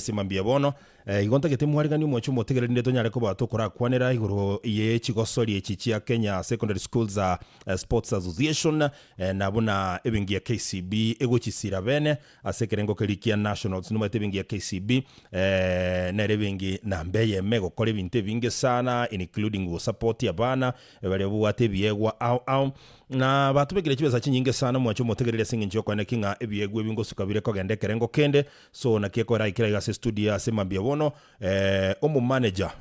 simambia bono igonta gete mwarigani mwacho motegerinde tonyare ko batokora kwanera iguru ye chigosori echi chia Kenya Secondary Schools Sports Association nabuna ebingi ya KCB egochisira bene asekerengo kerikia nationals numa tebingi ya KCB nerebingi na mbeye mego kore binte binge sana including support ya bana bale buwate biegwa au na batubegire kibeza kinyinge sana mwacho motegerere singinjo kwa nekinga ebiegwe bingo sukabire ko gende kerengo kende so nakieko raikira igase studio asemambia bono omu manager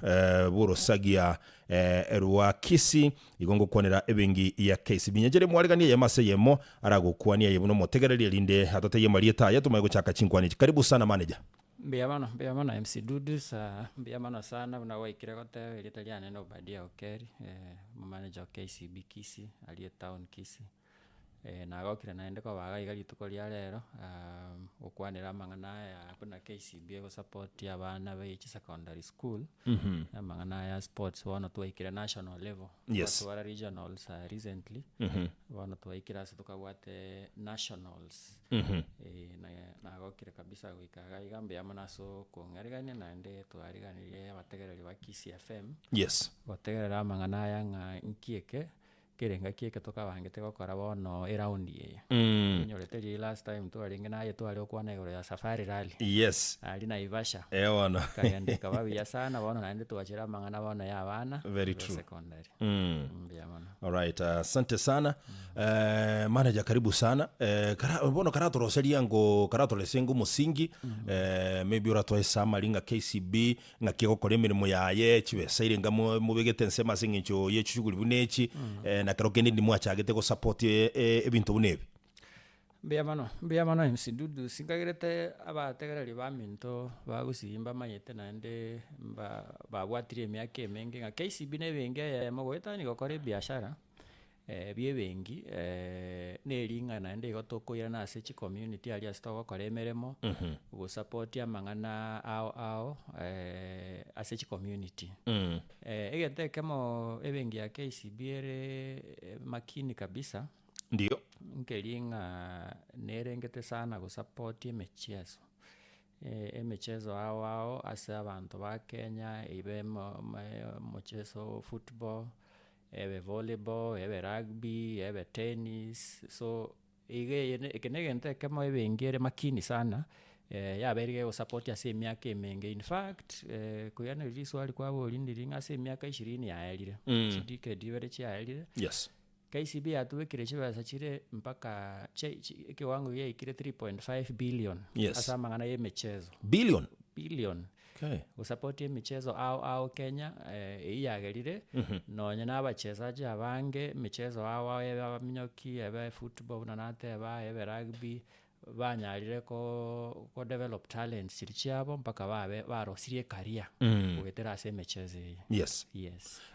buro sagia erwa kisi igongo kwanera ebingi ya KCB nyejere mwarigani ya mase yemo aragukwania yebuno motegerere linde hatateye marieta yatumaye guchaka chinkwani karibu sana manager. Mbiyamano MC Dudus mbiyamano sana unawaikira kote ilitaliana no badia okeri manager wa KCB Kisi aliye town Kisi na gokira naende ko baga igali tukolia lero okwanira mangana ya kuna KCB go support ya bana be secondary school mangana ya sports wana tuwaikira national level yes regionals recently wana tuwaikira tukawate nationals na gokira kabisa wikaga igambe amanaso kongariganya naende twariganire abategereri ba Kisi FM yes bategerera mangana ya nkieke kirenga kieke tukabangete gokora bono around ye nyorete last time twaringe naye twari okwana igoro ya safari rally yes ali na Ivasha wana kayande kababia sana bono naende twachira mangana bono ya bana very true secondary all right asante sana manager karibu sana bono karatoroseria ngo karatolesengo musingi maybe uratwaye samaringa KCB ngakigokora emirimo yaye chibesaire ngamo mubegete nsema singincho yechuchuguri bunechi na karokende ndi mwachagete go support ebintu bunebi mbiyamano MC Dudu singagirete abategereri ba minto bagusimba mayete nande babwatire emyaka emenge nga KCB nebenge mogwetani gokora biashara byebengi neringa nande gotokoira na ase community ali astogo gokora emeremo go support amang'ana ao ase community egetekemo ebengi ya KCB ere makini kabisa ndio nkeringa nerengete sana go support emechezo ao ase abantu ba Kenya ibe mochezo football ebe volleyball ebe rugby ebe tennis so igenegente kemo ebengere makini sana yaberige go support ase emyaka emenge in fact kuyana riswali kwabo lindiringa ase emyaka 20 yaelire chidike divere chaelire yes KCB atuwekire chibasa chire mpaka kiwango ye ikire 3.5 billion yes asa mangana ye michezo billion okay usapoti ye michezo au Kenya iyagerire nonye n'abachezaji abange michezo ao ebe minyoki ebe football nanate ebe rugby banyarire ko develop talents chirichabo mpaka barosirie career ugetera ase michezo yes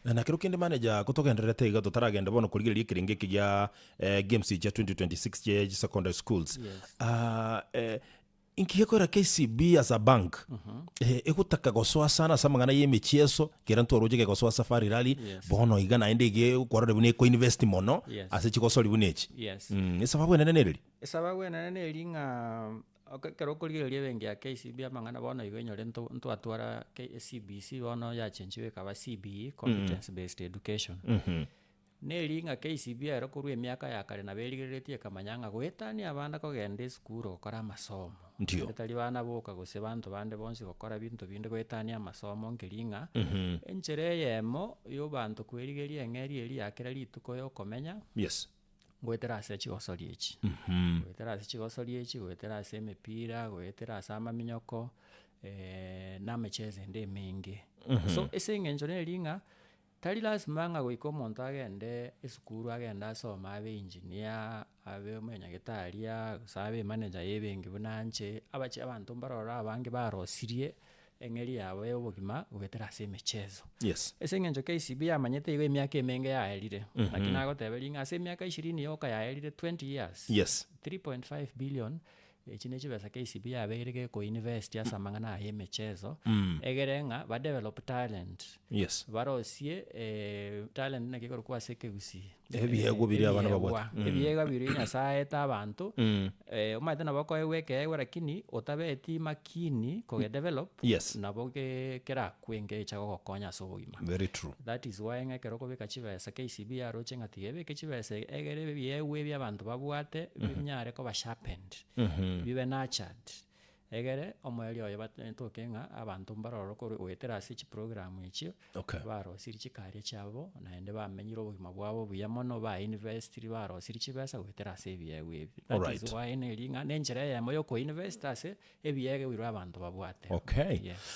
na kero kende manager kutogenderete iga tutaragenda bono kurigira ikiringe kya games ya 2026 ya secondary schools inkiyekora KCB as a bank ekutaka gosoa sana samangana ye michezo kera ntoroje gosoa safari rally bono iga naende ige kwarore bune ko invest mono ase chigosori bunechi esababu enene nga kero kurigira bengi ya KCB amangana bono igenyore ntwatwara CBC bono ya chenjiwe kaba CBE competence based education neringa KCB ero kurwe emyaka ya kare na berigeretie kamanyanga gwetani abana kogende school gukora amasomo ndio tali bana boka gose bantu bande bonsi gukora bintu binde gwetani amasomo ngeringa enchere yemo yo bantu kwerigeria engeri eri yakera lituko yo komenya yes gwetera ase chigosori echi gwetera ase chigosori echi gwetera ase emipira gwetera ase amaminyoko na mecheze nde mingi so ese ngenjo neringa tali lazima nga goika omonto agende esukuru agenda asoma abe engineer abe omenyagetaria sabe manager yebengi bunanche abantu mbarora abange barosirie engeri yabo y'obogima gwetera ase michezo yes ese ngenjo KCB amanyete igo emyaka emenge yaelire lakini agoteberinga ase emyaka 20 yoka yaelire 20 years yes 3.5 billion echine chibesa KCB yaberige ko invest ya samangana ya michezo egerenga ba develop talent yes barosie talent na kiko kwa sekegusi Ebiego biri abana babwate. ebiego biri nyasaeta abantu omaete nabo koeweke lakini otabeti makini kogedevelop Yes. nabo kerakwe echa gogokonya ase obogima. Very true. That is why ng'ekero kobeka chibesa KCB aroche ng'ati ebeke chibesa egere ebiegwa ebia abanto babwate binyare koba sharpened bibe nurtured egere omoeri oyo batoke ng'a abanto mbaroro goetera ase chiprogramu echio barosiri chikaria chiabo naende bamenyire obogima bwabo buya mono bainvestiri barosiri chibesa goetera ase ebiegwa ebi. That is why neri ng'a nenchera eyemo yokoinvest ase ebiege bwirwe abanto babwate.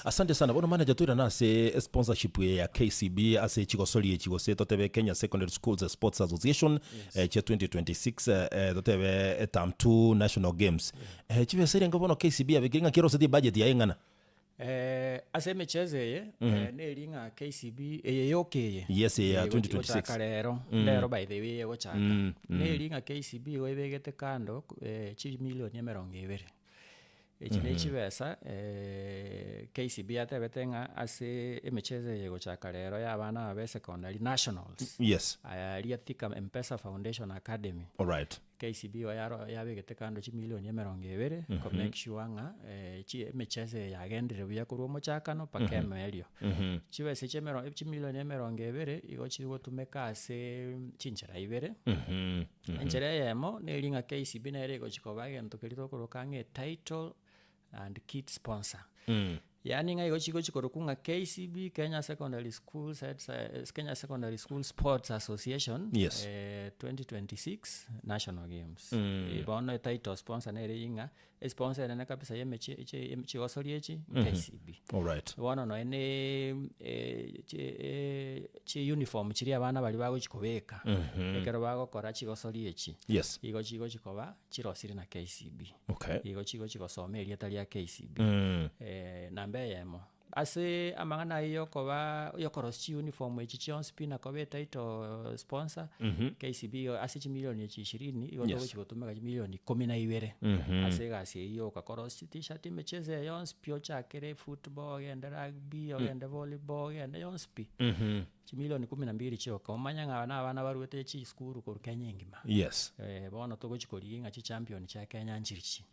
Asante sana bono manager twira nase sponsorship ya KCB ase chigosori echigose totebe Kenya Secondary Schools Sports Association che 2026 totebe term 2 national games chibesere ngobono KCB abekinga kiro seti budget ya ingana ase emecheze eye neri ng'a KCB eye yokeye yes ya 2026 gochaka lero by the way gochaka neri ng'a KCB goebegete kando chimilioni 20 echi nechibesa KCB atebete ng'a ase emecheze eye gochaka lero ya abana abe secondary nationals ria Thika M-Pesa Foundation Academy. KCB yabegete kando chimilioni 20 ko make sure ng'a emecheze yagendire buya korwa omochakano paka emerio chibesa chimilioni 20 igo chiri gotumeka ase chinchera ibere enchera eyemo neri ng'a KCB nere gochikoba egento keri tokoroka ng'a title and kit sponsor yani ng'a igo chigo chikoroku ng'a KCB Kenya Secondary School Sports Association 2026 National Games bono title sponsor nere ng'a sponsor ene kabisa yemechi chigosori echi KCB bono no ene chi uniform chiri abana bali bagochikobeka ekero bagokora chigosori echi igo chigo chikoba chirosiri na KCB igo chigo chigosoma erieta ria KCB nambe yemo ase amang'ana yokoba yokorosi uniform echi chionsi na kobe title sponsor KCB ase chimilioni 20 igo togochigotumeka chimilioni 12 ase gasi iyo kakorosi t-shirt imecheze yonsi pio chakere football ogende rugby ogende volleyball ogende yonsi chimilioni 12 chioka omanya ng'a abana baruete chi skuru koru Kenya ngima bono togochikori ng'a chi champion cha Kenya nchirichi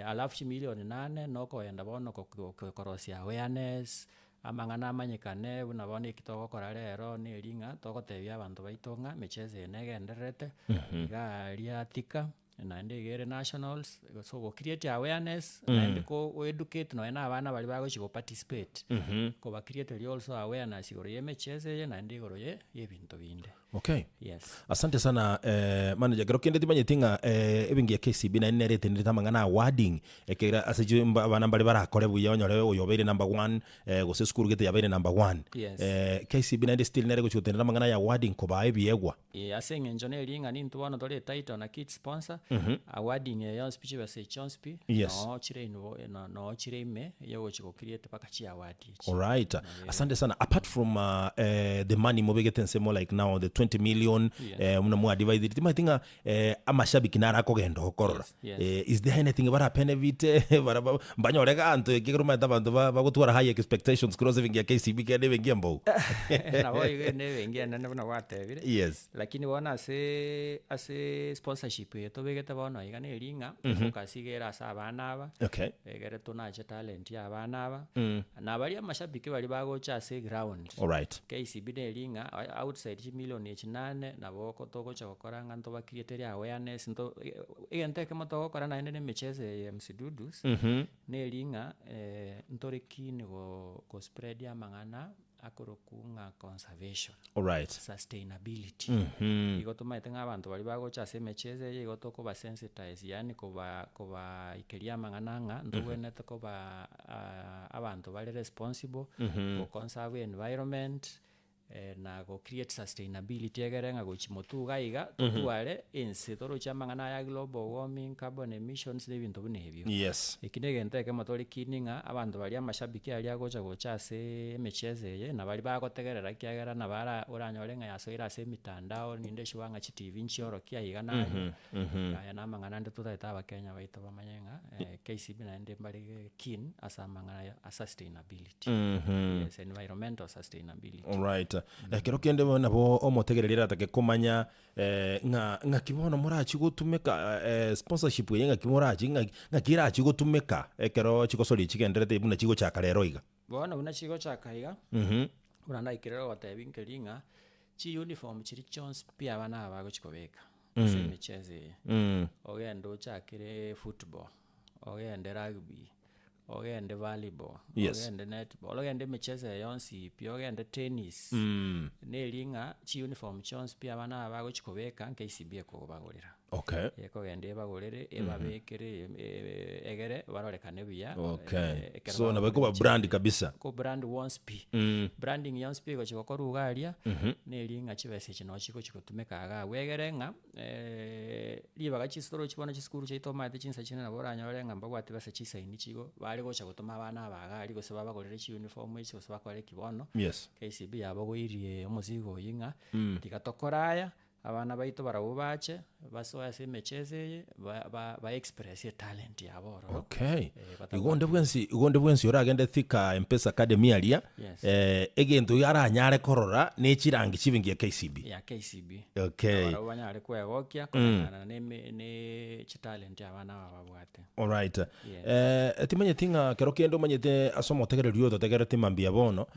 alafu chimilioni 8 nokoenda bono kokorosia awareness amang'ana amanyekane buna bono ekitogokora lero neri ng'a togotebia abanto baito ng'a mecheze ene egendererete iga ria Thika naende igere nationals so go create awareness naende ko educate noena abana bali bagochigo participate ko ba create also awareness igoro yemecheze naende igoro yebinto binde. Asante sana manager gero kende timanye tinga ebingi ya KCB na nerete ndita mangana awarding ekera ase abana bali barakore buya onyore oyobere number 1 gose school gete yabere number 1 KCB na still nere gochutenda mangana ya awarding ko ba ebiegwa ase ngenjo neri ng'a nintu bono tole title na kit sponsor awarding ya speech base chonspi no chire no chire ime yogo chiko create paka chi award. Asante sana. Apart from the money mobegete more like now the 20 million muna mwa divide it tinga amashabiki nara kogenda gokorora is there anything bara benefit bara banyorega anto kiguruma tabantu bagutwara high expectations cross vingi ya KCB kende vingi ambo na boy ne vingi ene na watebire lakini bona ase sponsorship yeto begete bono igane ringa focus igera asa abana aba egere tunache talent ya abana aba na bali amashabiki bali bagocha ase ground KCB ne ringa outside million 8 nabo kotogocha gokora ng'anto ba create awareness nto egenteke moto gokora na ene mecheze MC Dudus ne ringa ntorekini go spread ya mang'ana akorokunga conservation sustainability igotuma itenga abantu bali bagocha ase mecheze igotoko ba sensitize yani koba ikeria mang'ana ndogwene toko ba abantu bali responsible go conserve environment na go create sustainability egerenga gochimotu gaiga tutware ense toro chamangana ya global warming carbon emissions nebintu bunebyo ikine genteke motori kininga abantu bali amashabiki ali agocha ase emecheze ye na bali bagotegerera kiagera na bara oranyorenga yasoira ase mitandao ninde shwanga chi TV nchioro kiaiga na ya namangana nde tutaita abakenya baito bamanyenga KCB na ende mbali keen asa mangana ya sustainability environmental sustainability. kero kende nabo omotegereri atake kumanya nga kibono murachi gutumika sponsorship ye nga kimorachi nga kirachi gutumika kero chigosori chigenderete buna chigo cha karero iga bono buna chigo cha kaiga buna ndaikirero gotebinkeringa chi uniform chiri chons pia bana abago chikobeka semicheze ogenda ochakire football ogenda rugby ogenda volleyball ogenda netball ogenda micheze yonsi pia ogenda tennis nelinga chi uniform chons pia bana abago chikobeka KCB ekobagorera ekogenda ebagorere ebabekere egere barorekane buya so nabako brand kabisa ko brand Wonspi branding Wonspi go chikokorugaria nelinga chibese chino chiko chikotumeka ga wegerenga libaga chisoro chibona chiskuru chaito mate chinsa china naboranya barenga mbagwate base chisaini chigo bali gocha gutuma abana abaga ali gose babagorere chi uniform ichi gose bakore kibono KCB yabagoirie omuzigo yinga tikatokoraya abana baito barabubache basoya semecheze ba express talent yaboro igonde bwensi oragende thika Mpesa Academy alia egento yaranyare korora nechirangi chivingia KCB barabanyare kwegokia kana ne chitalent abana babwate alright timanye tinga kero kendo manyete asomo tegererio totegere timambia bono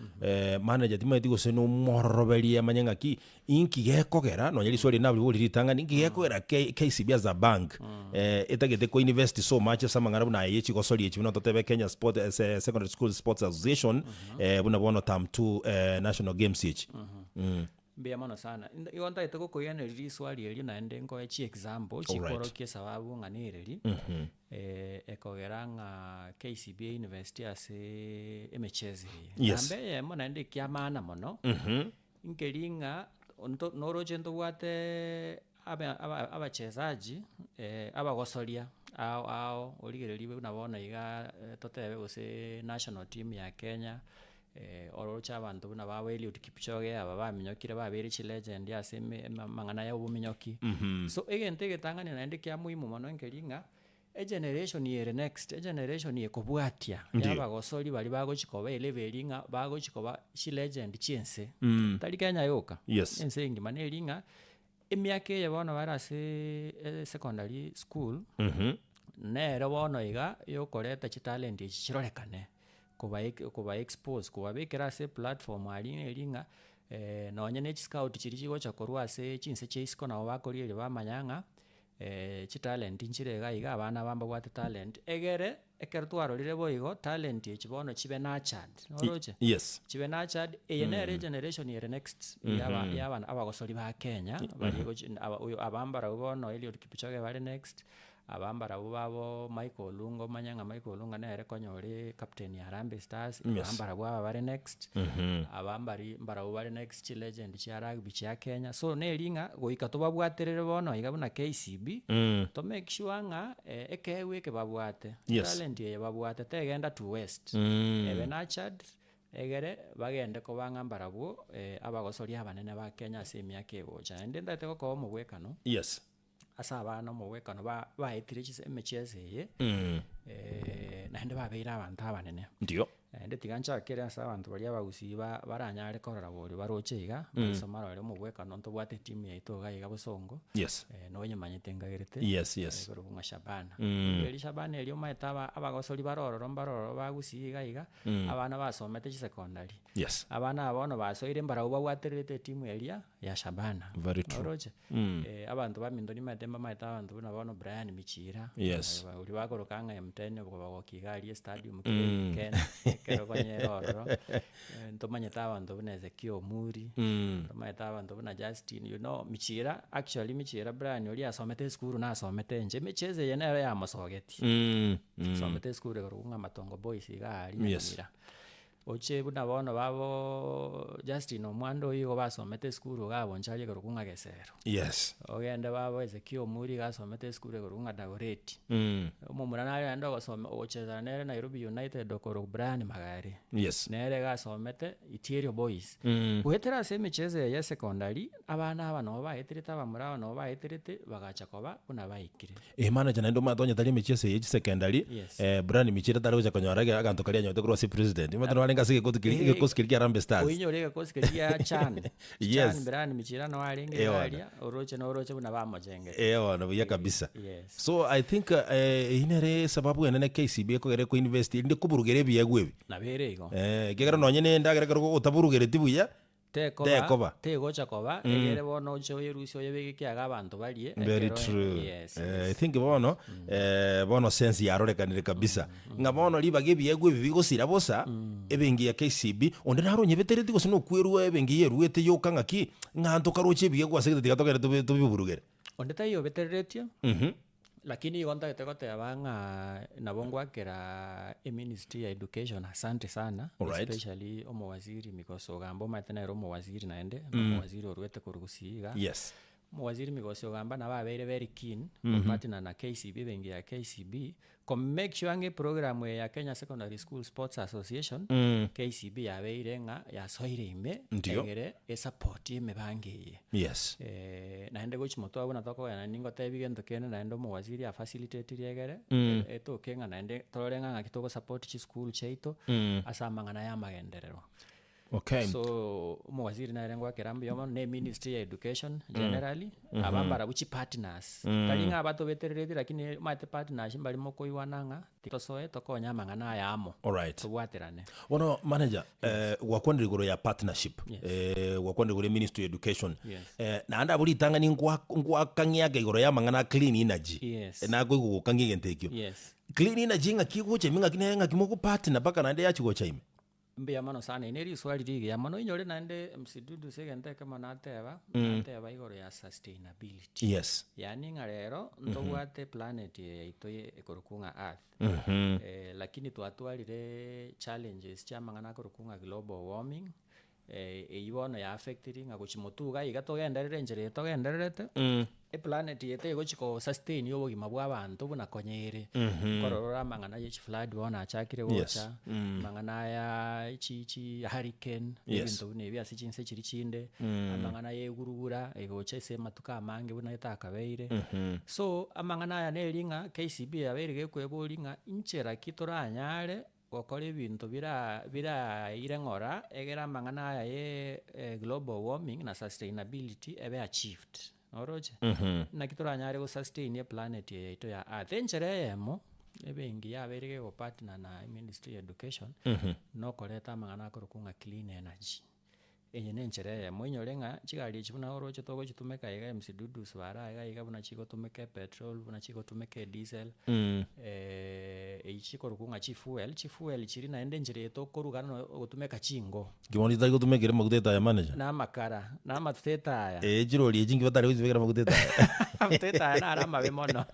manager timanye gose no morroberia manyanga ki inki gekogera no nyali sori nabuli buli ritanga ninki gekogera KCB as a bank etagete ko invest so much samangara buna yechi gosori yechi no totebe Kenya Sport Secondary School Sports Association buna bono tam 2 National Games yechi mbia mono sana igonta itoko koyana riswali eli na ndengo echi example chikorokie sababu nganireri ekogeranga KCB University ase emecheze nambe mona ndi kiamana mono inkelinga norojendo bwate abachezaji abagosoria ao oligereriwe nabona iga totebe gose national team ya Kenya orocha abantu buna bawe Eliud Kipchoge aba baminyokire babere chi legend ya seme mangana ya ubuminyoki so egente getangani na ndi kya muhimu mono nkelinga generation yere next generation yekobwatia yabagosori bali bagochikoba elevelinga bagochikoba chi legend chiense tali Kenya yoka ense ingi manelinga emiake yabona barase secondary school nero bono iga yokoreta chi talent chirorekane kuba expose kuba bekera se platform ali nelinga nonye ne scout chiri chigocha korwa se chinse cheisiko na bakoriere bamanyanga chi talent nchirega iga abana bamba bwate talent egere ekertwarorire boigo talent echibono chibe nurtured noroche chibe nurtured yenere generation yere next yabana abagosori ba Kenya baligo abambara bono Eliud Kipchoge bali next abambara babo Michael Olunga manyanga Michael Olunga nere konyore captain ya Harambee Stars abambara babo bali next abambari mbarabo bali next chi legend cha rugby cha Kenya so nelinga goika to babwaterere bono igabuna KCB to make sure nga ekewe ke babwate talent ye babwate tegenda to west ebe nurtured egere bagende ko bangambara bwo abagosori abanene ba Kenya semyake gocha ndenda teko ko mubwekano asa abana mubwekano baetire chi emecheze ye nande babeira abantu abanene ndio ndetigancha kere asa abantu bali abagusi baranyare korora bori barocheiga basomara bali mubwekano nto bwate team ya itoga iga busongo no nyemanyete ngagerete kurunga Shabana eli Shabana eli omaetaba abagosori barororo bagusi iga abana basomete chi secondary abana abono basoire mbarabo babwaterete team elia ya Shabana oroche abantu bamindoni matemba maeta abantu buna bono Brian Michira uli bakorokanga M10 ko Kigali stadium Ken kero konyeroro ntomanyeta abantu buna Ezekiel Muri ntomanyeta abantu buna Justin Michira actually Michira Brian oli asomete school na asomete nje micheze yenero ya masogeti asomete school ko Matongo Boys igali Mira oche buna bono babo Justin Omwando yigo basomete school gabo nchaje ko gesero ogende babo Ezekiel Muri gasomete school ko Dagoretti omumurana ari ando gasome ocheza nere Nairobi United ko Brian Magari nere gasomete Itirio Boys kuhetera semicheze ya secondary abana abano baetirita bamura no baetirite bagachakoba buna baikire manager nando madonya tali micheze ya secondary Brian Michira tali gocha konyorage agantokalia nyote cross president arenga sige kusikirikia Harambee Stars oinyorega kusikirikia chan Yes. chan birani michirano aringe aria oroche buna bamojenge ona buya kabisa yes so I think inere sababu enene KCB ko gere ko invest ndi kuburugere biyegwe na berego gegera nonye ne ndagere ko utaburugere tibuya tekoba tegocha koba egere bono ocho yerusi oyebegikiaga abantu barie very true I think bono bono sense yarorekanire kabisa nga bono libage biyegwe bibigosira bosa ebengi ya KCB onde naronye betereti gose no kwerwa ebengi yeruete yokangaki nganto karoche biyegwa segete tigatogere tubiburugere onde tayo beteretio lakini igonta goteba ng'a nabo ngwakera ministry ya education asante sana especially omowaziri migoso ogamba matenero omowaziri naende omowaziri orwete korugusiga yes omowaziri migoso ogamba nababeire very keen partner na KCB bengi ya KCB make sure nge program ya Kenya Secondary School Sports Association KCB yabeire ng'a yasoire ime egere support emebangeye yes naende gochi moto abona toko yana ningo tebi gento kene naende omowaziri a facilitate riegere etoke ng'a naende torenga ng'a kitoko support chi school cheito asamangana ya magenderero okay so omowaziri nairengwa kerambi yomo ne ministry ya education generally abambara buchi partners talinga abato betererete lakini mate partners mbali moko iwananga tosoe tokonya mangana yamo alright tubwaterane ono manager wakwandire igoro ya partnership wakwandire igoro ministry of education na anda buri tanga ni ngwakangiaga igoro ya mangana clean energy na gwe gukangiga ntekyo clean energy nga kiguche minga kinenga kimoko partner baka nande yachigo chaime mbia mano sana ineri swali rigi ya mano inyore naende msidudu segente kama nateba igoro ya sustainability yes yani nga rero ntogwate planet yaito ekorokunga earth lakini twatwarire challenges chamangana korokunga global warming eyibona ya affecting nga kuchimotuga igatogenderere njere togendererete planet yete gochiko sustain yobogima bwa abantu buna konyere korora mangana ye flood bona achakire gocha mangana ya chichi hurricane ebintu ne bya sichinse chiri chinde mangana ye gurugura egocha se matuka amange buna yatakabeire so amangana ya nelinga KCB yaberege kwebolinga inchera kitoranyare gokora ebintu bira irengora egera mangana ya ye global warming na sustainability ebe achieved oroje na kitoranyare go sustain ye planet yeito ya earth enchereyemo ebengi yaberege go partner na ministry of education no koreta mangana korokunga clean energy enye nenchereyemo inyorenga chigari chibuna oroje togo chitumeka iga msidudu swara iga buna chiko tumeke petrol buna chiko tumeke diesel eichi korokunga chifuel chiri naende njireto korugana gutumeka chingo gimondi tari gutumekere maguteta ya manager na makara na mateta ya jirori ejingi batari guzibekera maguteta mateta na arama bemono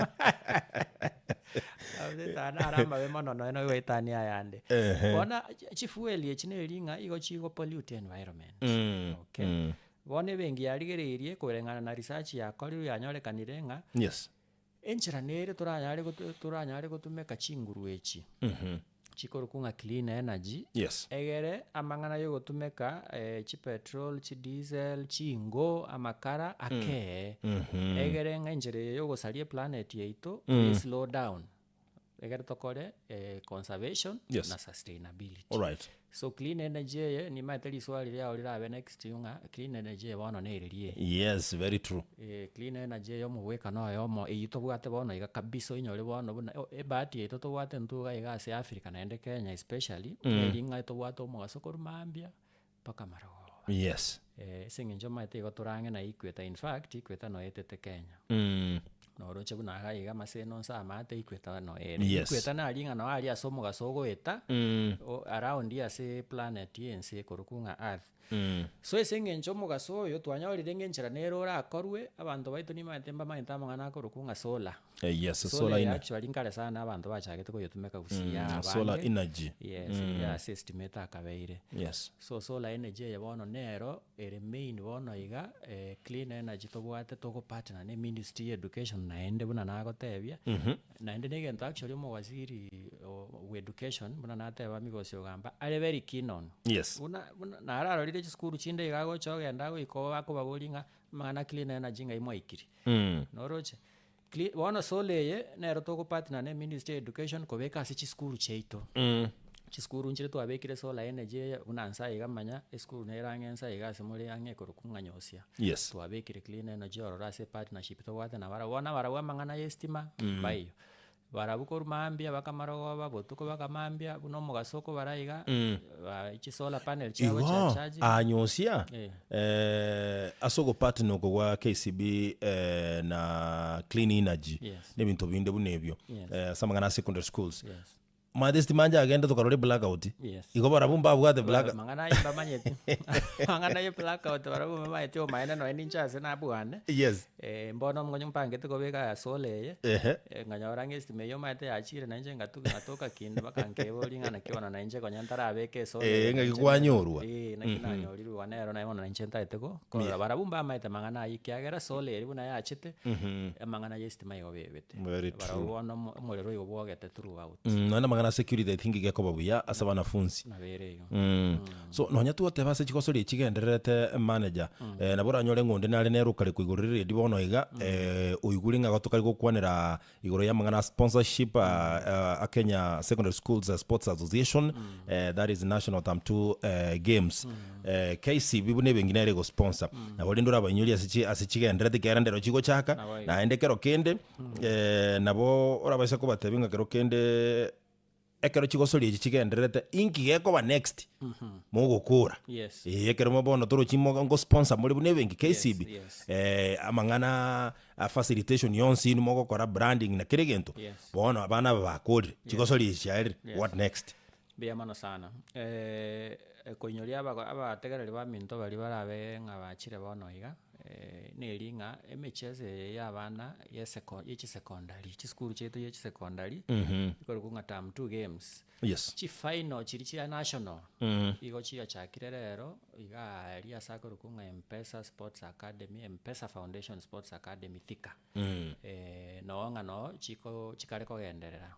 mateta na arama bemono no eno wetania yande bona chifuel echine ringa igo chigo pollute environment okay bone bengi yarigererie kurengana na research yakori yanyorekanire nga yes enchera nere turanyare gutumeka chinguru echi chikorokunga clean energy yes egere amangana yo gutumeka chi petrol chi diesel chingo amakara ake egere ngenjere yo gosarie planet yeito slow down egere tokore conservation na sustainability alright so clean energy ni materi swali lya lirabe next yunga clean energy bono neririe yes very true clean energy yo muweka no yo mo iyito bwate bono iga kabiso inyore bono buna ebati yeto to bwate ntuga iga se Africa na ende Kenya especially eringa to bwate mo gasokoro mambia paka marago yes singinjo mate go turange na ikweta in fact ikweta no etete Kenya no roche buna ga iga maseno sa mate ikweta no ikweta na alinga no ali asomo gasogo eta around ya se planet yense korokunga earth so esengenjo mugasoyo twanyorire ngenchera nero rakorwe abantu baitu ni matemba maintama ngana korokunga solar yes solar energy actually ngale sana abantu bachagete ko yotumeka gusiya solar energy yes ya estimate akabeire yes so solar energy yabono nero remain bono iga clean energy to bwate to go partner ne ministry education naende buna nagotebia naende negento actually mo waziri wa education buna nateba migosyo gamba are very keen on yes una nararo lile skuru chinde igago chogenda goiko bakobagolinga mana clean energy ngai moikiri noroche bono soleye nero to go partner ne ministry education kobeka sichi skuru cheito chiskuru nchire twabekire solar energy buna nsa igamanya iskuru neranga nsa igase muri ange kurukunganyosia Yes. twabekire clean energy orora ase partnership togwate na bara mang'ana yestima bayo barabukoru mambia bakamarogoba botuko bakamambia buno mugasoko baraiga ichi solar panel chabo cha charge anyosia asogo partner ko gwa KCB na clean energy n'ebintu binde bunebyo samangana secondary schools Modesty manja agenda tukarore blackout. Iko barabumba bwate blackout. Mangana imba manyeti. Mangana ye blackout barabumba manyeti o maina no enincha sena bwane. Yes. Mbono mngonyo mpange tuko beka sole nganya orange estime yo mate achire na nje ngatoka kinde bakanke boli ngana kiona na nje konya ntara abeke sole. Ngakikwanyorwa. Na kinanyoriru wanero na imona nje ntaiteko. Ko barabumba mate mangana ikiagera sole eri buna ya achite. Mangana ye estime yo bebete. Barabona molero yo bwagete throughout. Na security I think igeko babuya asa banafunzi so nonya tuote base chikosori chigenderete manager na bora nyore ngonde nale neruka kwigurire dibono iga uiguringa gotokari gukwanira igoro ya mangana sponsorship a Kenya Secondary Schools Sports Association that is National Term 2 Games KCB bune bengine go sponsor na boli ndura banyuri asichigenderete kerandero chigo chaka na endekero kende nabo ora base ko batebinga kero kende ekero chigosori chigenderete inki geko ba next mugukura ekero mobono toro chimo ngo sponsor muri bune bengi KCB amangana facilitation yonsi numo gukora branding na kiregento bono abana bakode chigosori chairi what next bia mano sana koinyoria abategereri ba minto bali barabe ngabachire bono iga nelinga emecheze y'abana y'echi secondary chiskuru chetu y'echi secondary ikoro kunga term 2 games chi final chiri chia national igo chia chakire rero iga ria sakoro kunga M-Pesa Sports Academy M-Pesa Foundation Sports Academy Thika no ngano chiko chikare kogenderera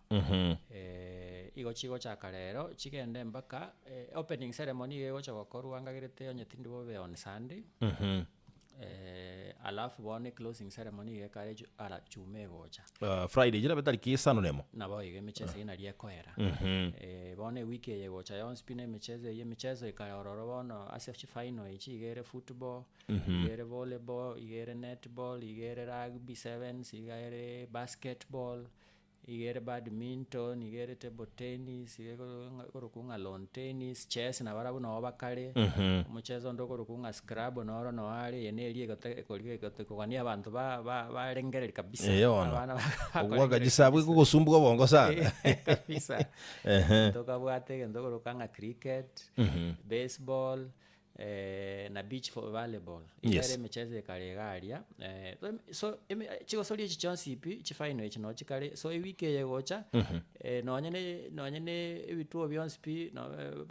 igo chigo chakarero chigende mpaka opening ceremony igo chagokorwa ngagirete onyetindu bobe on Sunday alafu bone closing ceremony yekare ala chume gocha Friday jira betali kisano nemo nabo yige michezo ina liyekoera bone wiki yegocha yonspine michezo ye michezo ikarororo bono asefchi final ichi igere football igere volleyball igere netball igere rugby sevens igere basketball igere badminton igere table tennis igere korukunga lawn tennis chess na barabu no bakare umuchezo ndo korukunga scrabble no no ari yeneli gote kugania abantu barengerera kabisa abana ogwaga gisabwe kugusumbuka bongo sana kabisa toka bwate ndo korukanga cricket baseball na beach for volleyball igere michezo ikaregaria so chigosori echi chonsipi chifino echi no chikare so iwiki yegocha nonyene ebituo byonsipi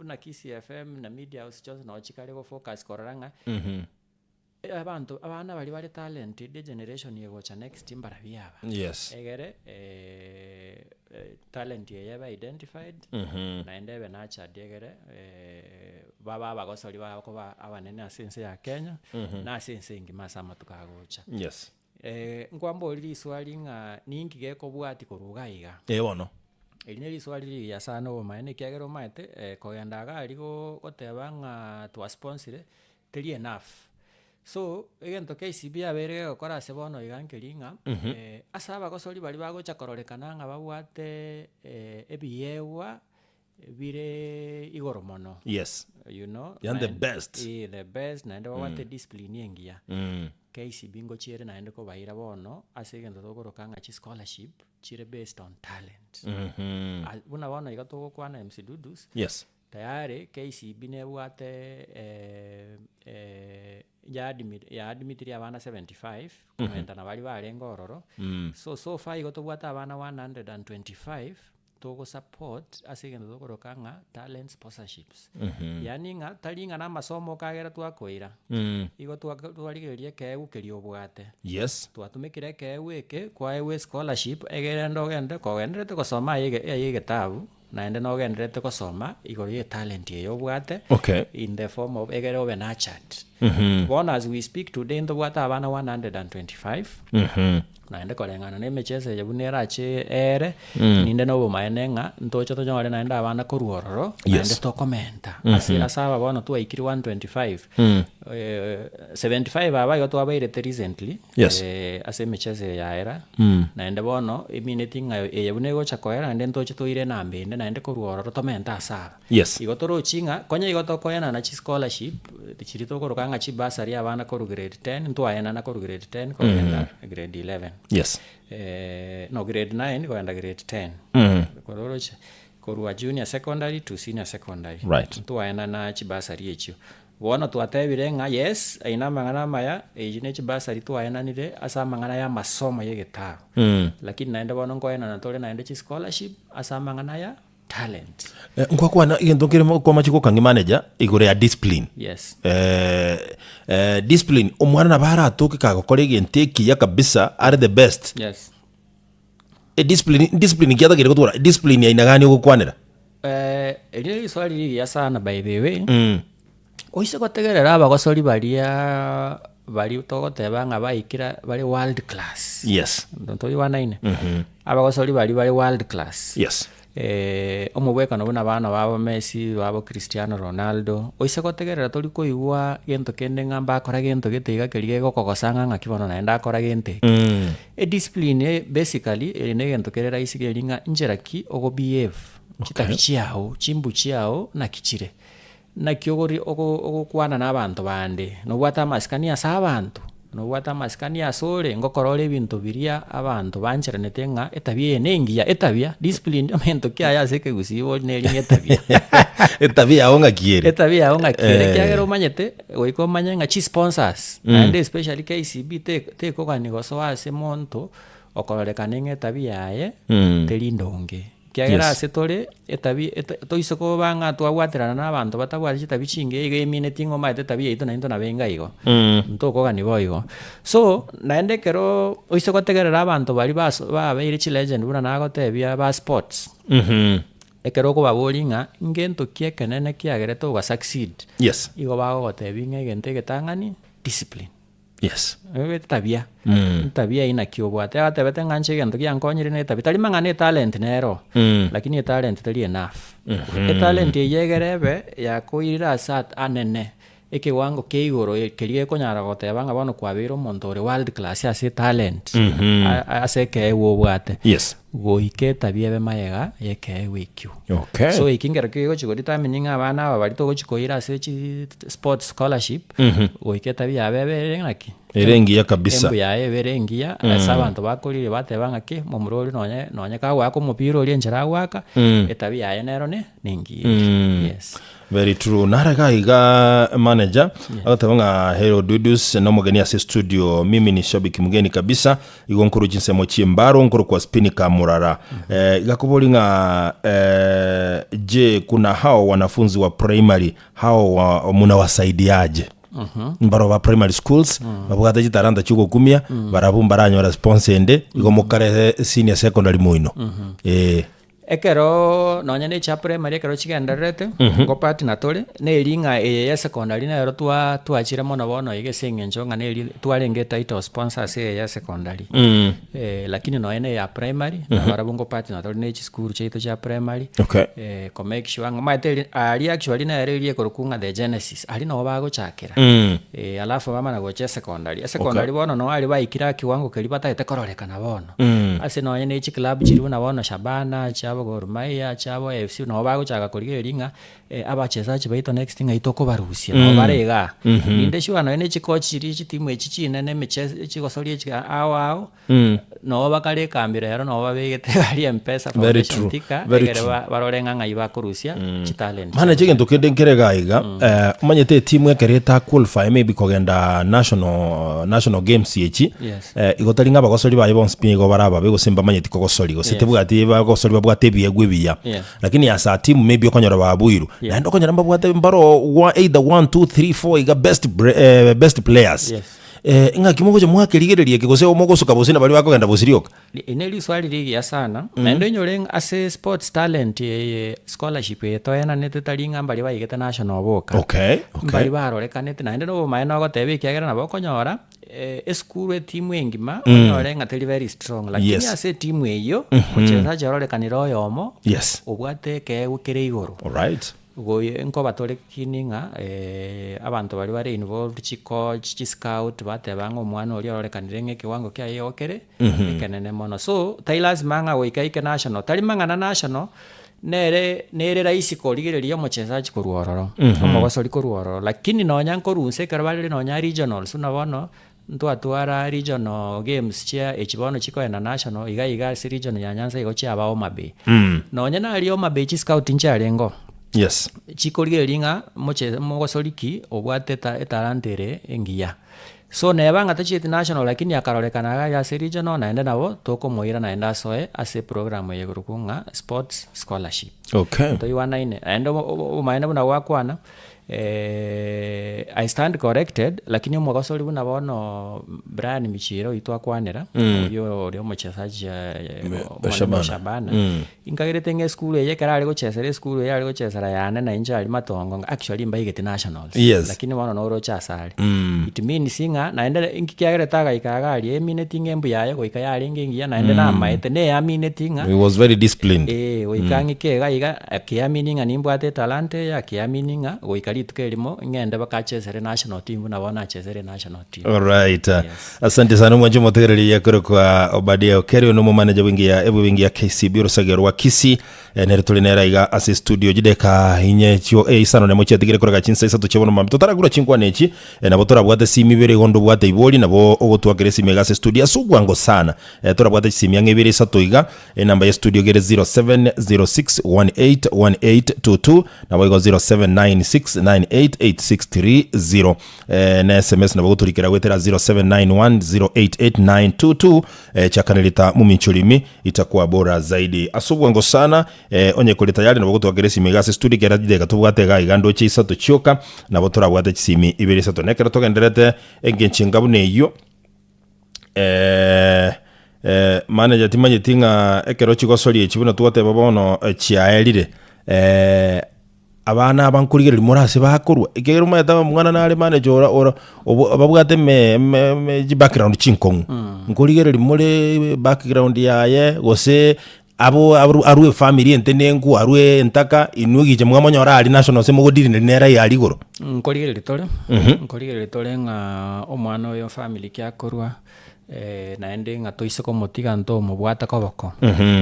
na KCFM na media house chons no chikare go focus koranga abantu abana bali talented generation yegocha next imbara byaba egere talent yeba identified na endebe nacha degere baba bagosori bako abanene asense ya Kenya na asense ngima sama tukagocha ngwambo liri swali nga ningi geko bwati korugaiga bono elineri swali ya sana o maene kiagero maite koyandaga aligo goteba nga twa sponsor teli enough so egento KCB abere gukora sebono igankelinga asaba gosori bali bagocha kororekana nga babwate ebiyewa bire igoro mono you know and the best na ndo babwate discipline yengia KCB ngo chire na ndo ko bayira bono asegento tokorokanga chi scholarship chire based on talent buna bono igato kwana MC Dudus tayari KCB nebwate ya admitiri abana 75 kumenta na bali barenga ororo so far igotobwata abana 125 togo support asigendo tokorokanga talent sponsorships yani nga talinga na masomo kagera twakoira igo twaligerie kegu keriobwate twatumikire kegu eke kwa ewe scholarship egere ndogende kogenderete gosoma yege tabu naende nogenderete gosoma igoro ye talent ye yobwate in the form of egere obe nurtured bono as we speak today ntobwata abana 125 naende koreng'ana na emechese eye buna erache ere ninde nobomaene ng'a ntoche tonyore naende abana koruororo naende tokomenta ase aba bono twaikire 125 75 aba igo twabairete recently ase emechese yaera naende bono emineti ng'a eye buna egocha koera naende ntoche toire nambende naende koruororo tomenta ase aba igo torochi ng'a konya igo tokoena na chi scholarship chiri tokoroka ng'a chi bursary abana koru grade 10 ntwaenana koru grade 10 kogenda grade 11 no grade 9 koenda grade 10 kororoche korwa junior secondary to senior secondary twaena na chibasari echio bono twatebire ng'a yes aina mang'ana maya eji ne chibasari twaenanire asa mang'ana ya masomo yegetaro lakini naende bono ngoena na tole naende chi scholarship asa mang'ana ya talent nkwa igentokire kwa machiko kangi manager igure ya discipline discipline omwana na bara atoke kagokora igenteki ya kabisa are the best discipline kiathagire gutwara discipline ya ina gani ugukwanira eli swali lili sana by the way oise gotegerera abagosori baria bari togoteba ng'a baikira bari world class ntoyi wanaine abagosori bari world class omobwekano buna bana babo Messi babo Cristiano Ronaldo oise gotegerera tori koigwa gento kende ng'amba akora gento getiga kerige gokogosanga ng'a kibono naenda akora gente discipline basically ne gento kerera isigeri ng'a njeraki ogo behave chitabichiao chimbuchiao na kichire na kiogori ogo kwana na abantu bande no bwata maskani asa abantu no bwata maskani asore ngokorora ebintu biria abantu bancheranete ng'a etabia nengia etabia discipline amento kia yaseke gusibo neri etabia etabia onga kiere kiagero manyete goiko manyanga chi sponsors and especially KCB te kogani goso ase monto okororeka nenge etabia yae terindonge kiagera ase tore etabia toisoko banga twagwaterana na abantu batabwari chitabi chinge ige minute ngoma etabia ito na into na benga igo ntoko gani boigo so naende kero oisoko tegerera abantu bari babeire chi legend buna nagotebia ba sports ekero ko baboringa ngento kiekenene kiagere to ga succeed igo bagotebi ng'egente getangani discipline tabia tabia ina kiobwate agatebete ng'anche gento giankonyire ne tabia tari mang'ana talent nero lakini talent tari enough talent yegerebe yakoirira asat anene ekiwango keigoro kerie konyara goteba ng'a bono kwabira omonto ore world class ase talent ase keewo bwate goike tabia be mayega yekeewo ikio so ikingero kigo chigori tamenyinga abana aba bari togochikoira ase chi sports scholarship goike tabia bebe ng'aki erengia kabisa embu ya eberengia asa abantu bakorire bateba ng'aki momurori nonye kagwaka omopira ori enchera gwaka etabia yaye nero nengi very true naraga iga manager agateba ng'a Hero Dudus no mugeni ase studio mimi ni shabiki mgeni kabisa igo nkuru chinsemo chimbaro nkuru kwa spini kamurara igakubori ng'a je kuna hao wanafunzi wa primary hao munawasaidiaje mbaro ba primary schools babugata chitaranda chuko kumia barabumba ranyo response ende igo mukare senior secondary moino ekero nonye ne cha primary ekero chigenderete ngo part na tole ne ringa ya secondary na ero twachire mono bono igesinge njonga ne twarenge title sponsors ya secondary lakini no ene ya primary na barabungo part na tole ne school cheito cha primary ko make sure ngoma tele ali actually na ere korukunga the genesis ali no bago chakira alafu mama na goche secondary bono no ali baikira kiwango kelibata itekororeka na bono ase no ene chi club chiribu na bono Shabana cha Gor Mahia chabo FC no bagochaga kurigelinga abachezaji baito next thing aito ko barusia no barega inde shwa no ene chikochiri chitimu echichine ne meche chigosori echiga awao no bakale kambira yaro no babegete bali mpesa foundation tika egere barorenga ngai bakorusia chi talent mana chigento kendenkerega iga umanyete timu ekereta qualify maybe kogenda national games yechi igotalinga bagosori baye bonspin go baraba bego simba manyeti kogosori go setebugati bagosori babwate biegwebia lakini asa timu maybe okonyora babuiru na ndokonyora babwate mbaro either 1 2 3 4 iga best players ngaki mugo je mwakirigererie kigose omogosuka bosina bali bakogenda bosirioka ineli swali ligia sana na ndo nyoreng ase sports talent scholarship etoyana netetalinga mbali baigete national boka okay mbali barorekanete na ndo maena gotebiki agera nabo konyora esukuru timu engima onyorenga teli very strong lakini ase timu eyo muchezaji arorekanira oyomo yes obwate ke gukire igoro alright goye nko batorekininga abantu bali bari involved chi coach chi scout batebanga omwana oli arorekanire ng'ekiwango kia yokere ekenene mono so Taylors manga goikaike national tali mangana national nere raisi korigereria omochezaji koruororo omogosori koruororo lakini nonya nkorunse karabali nonya regionals unabono ntwatwara regional games chia echibono chikoenda national iga si region ya Nyanza igo chia ba Omabay nonya nari Omabay chi scout ncharengo yes chikorigeringa mogosoriki obwateta etarantere engiya so nebanga tachiti national lakini akarorekanaga ya se regional naende nabo tokomoira naenda soe ase program yegurukunga sports scholarship okay to iwanaine endo umaenda buna wakwana I stand corrected lakini omogosori buna bono Brian Michiro itwakwanera oyo omochezaji Shabana inkagerete nge school ye karali gochesera school ye ali gochesera yane na inja ali matongo actually mbaigete nationals lakini bono no rocha sali it means singa naende inkiagereta gaikaga ali eminute ngembu yaye goika yali ngingia naende na maete ne ya minute nga he was very disciplined goikangike gaiga akiamininga nimbwate talante ya akiamininga goika tukelimo ngende bakachezere national team na bona achezere national team alright asante sana mwanjo motegereri yakoro kwa Obadia Okeri no manager wingi ya KCB Rusagero wa Kisi nere tulinera iga ase studio jideka inye chio isano ne moche tigire koraga chinsa isa tuchebono mam totaragura chinkwa nechi na botora bwate simi bere gondo bwate iboli na bo ogotwagere simi ga ase studio asugwango sana tora bwate simi yange bere sato iga namba ya studio gere 0706181822 na boigo 0796988630 na SMS na bogoturikira gwetera 0791088922 chakanelita muminchulimi itakuwa bora zaidi asugwango sana onye kuleta yali na bogotwagere simi ga ase studio gere jideka tubwate ga igando chisa tuchioka na botora bwate simi ibere sato nekera togenderete engenchingabu neyo manager timanye tinga ekero chigosori echibuno tuwate babono chiaelire abana abankurigere murase bakorwa ikero mayata mwana nale manager ora babwate me background chinkong nkurigere muri background yaye gose abo arue family entenengu arue entaka inugi je mwamonyora ali national se mogodiri nera yali goro nkorigere tole nga omwana oyo family kyakorwa naende nga toise komotiga nto mobwata koboko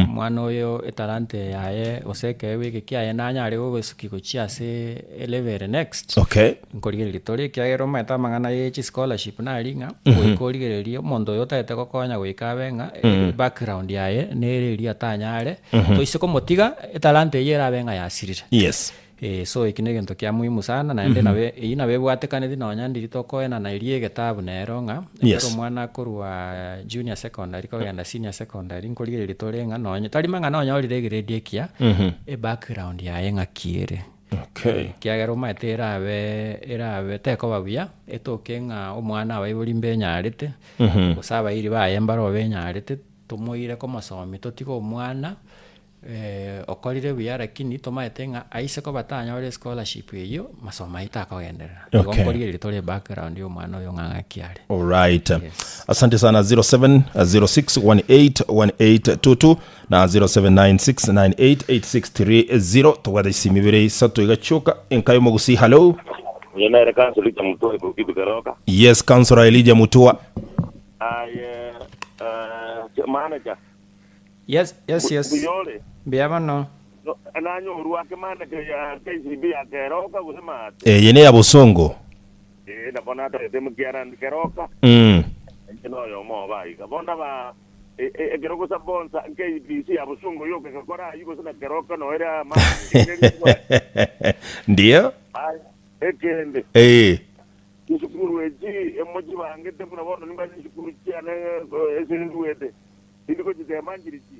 mwana oyo etalante yaye oseke wiki kyaye nanyare gogosuki gochia se level next okay nkorigere tole kyagero mata mangana ye chi scholarship na linga oikorigereria mondo oyo taete gokonya goikabenga background yaye nereria tanyare toise komotiga etalante yera benga yasirire yes so ikine gento kya muhimu sana naende nawe ina bebwatekanete nonya ndiritokoena na irie getabu neronga ero mwana korwa junior secondary kogenda senior secondary nkorigere tolenga nonya tali manga nonya oli grade ekia background yaye ngakiere okay kiagero maetera erabe teko babia etokenga omwana abaibuli mbenyarete osaba iri bayembaro benyarete tumoire komasomi totigo omwana okorire buya lakini tomaetenga aise ko batanya ole scholarship eyo masoma itakagenderera ngokorire litole background yo mwana oyo nganga kiale alright asante sana 0706181822 na 0796988630 towada simibere sato igachoka enkayo mogusi hello Yena Council Elijah Mutua ko Kibugaroka. Yes, Councilor Elijah Mutua. Manager. Yes. Biyole. Biaba no. Ananyo ruake manager ya KCB ya Keroka kusema. Yene ya Bosongo. Na bona ta temu kiara Keroka. Eno yo mo bai. Kabona ba Keroka sabonsa KBC ya Bosongo yo kekora yuko sana Keroka no era ma. Ndio? Ekende. Ishukuru eji emoji bangete muna bono nimba ishukuru cyane ezinduwede. Ndiko kitemanjiriki.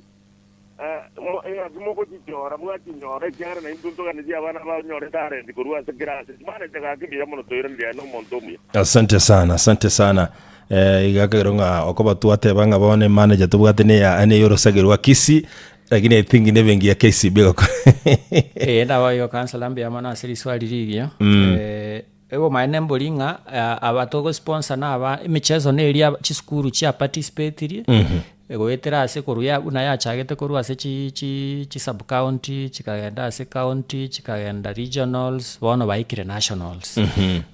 Moko kichora mwati nyora cyane na indunto kanije abana ba nyore tare ndikurwa sekirase. Mane taka kibi ya mono toira ndia no montomi. Asante sana. igakaronga okoba tuate banga bone manager tubwate ne yorosagirwa Kisi lakini I think ne bengi ya KCB gako ndawa yo kansala mbya mana siri swali ligyo ebo mainembo linga abatogo sponsor naba imichezo ne eri chisukuru chia participate gwetera ase koruya una yachagete korwa ase chi sub county chikagenda ase county chikagenda regionals bono baikire nationals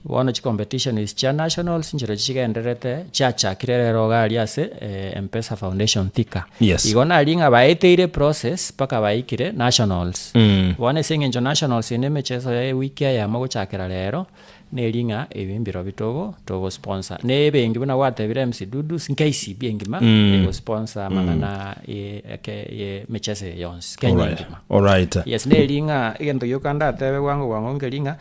bono chi competition is cha nationals njiro chigenderete chachakire rero gali ase M-Pesa Foundation Thika igona linga baeteire process paka baikire nationals bono singe internationals ine mechezo ya wiki ya magochakira rero nelinga ebimbiro bitogo togo sponsor ne bengi buna watebire MC Dudu KCB engima ego sponsor mangana ye mechese yons Kenya engima alright yes nelinga igento yokanda tebe wango ngelinga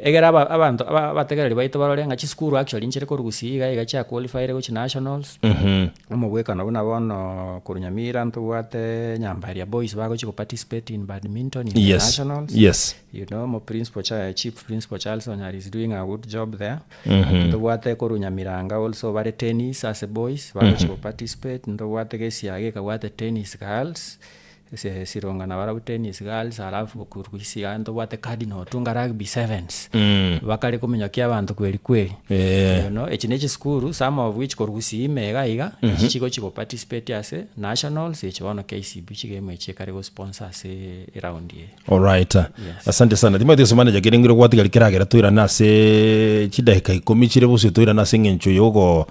egera abantu abategereri baito barorenga chi school actually nchire ko rugusiga igacha qualify go chi nationals umugweka nabona bono kurunyamira ntuwate nyambaria boys bago chi participate in badminton in nationals you know mo chief principal Charles Onyari is doing a good job there ntuwate kurunyamiranga also bare tennis as a boys bago chi participate ntuwate gesiage kawate tennis girls sironga na bara tennis girls alafu kurugusiga ntuwate cardinal tunga rugby sevens bakari kumenya kya abantu kweli you know echinechi school some of which korugusi mega iga chigo chigo participate as nationals echibono KCB chigeme chekare go sponsor ase round ye alright asante sana Timotheo manager gerengiro gwatiga kiragera twira nase chideka 10 chire busi twira nase ngencho yogo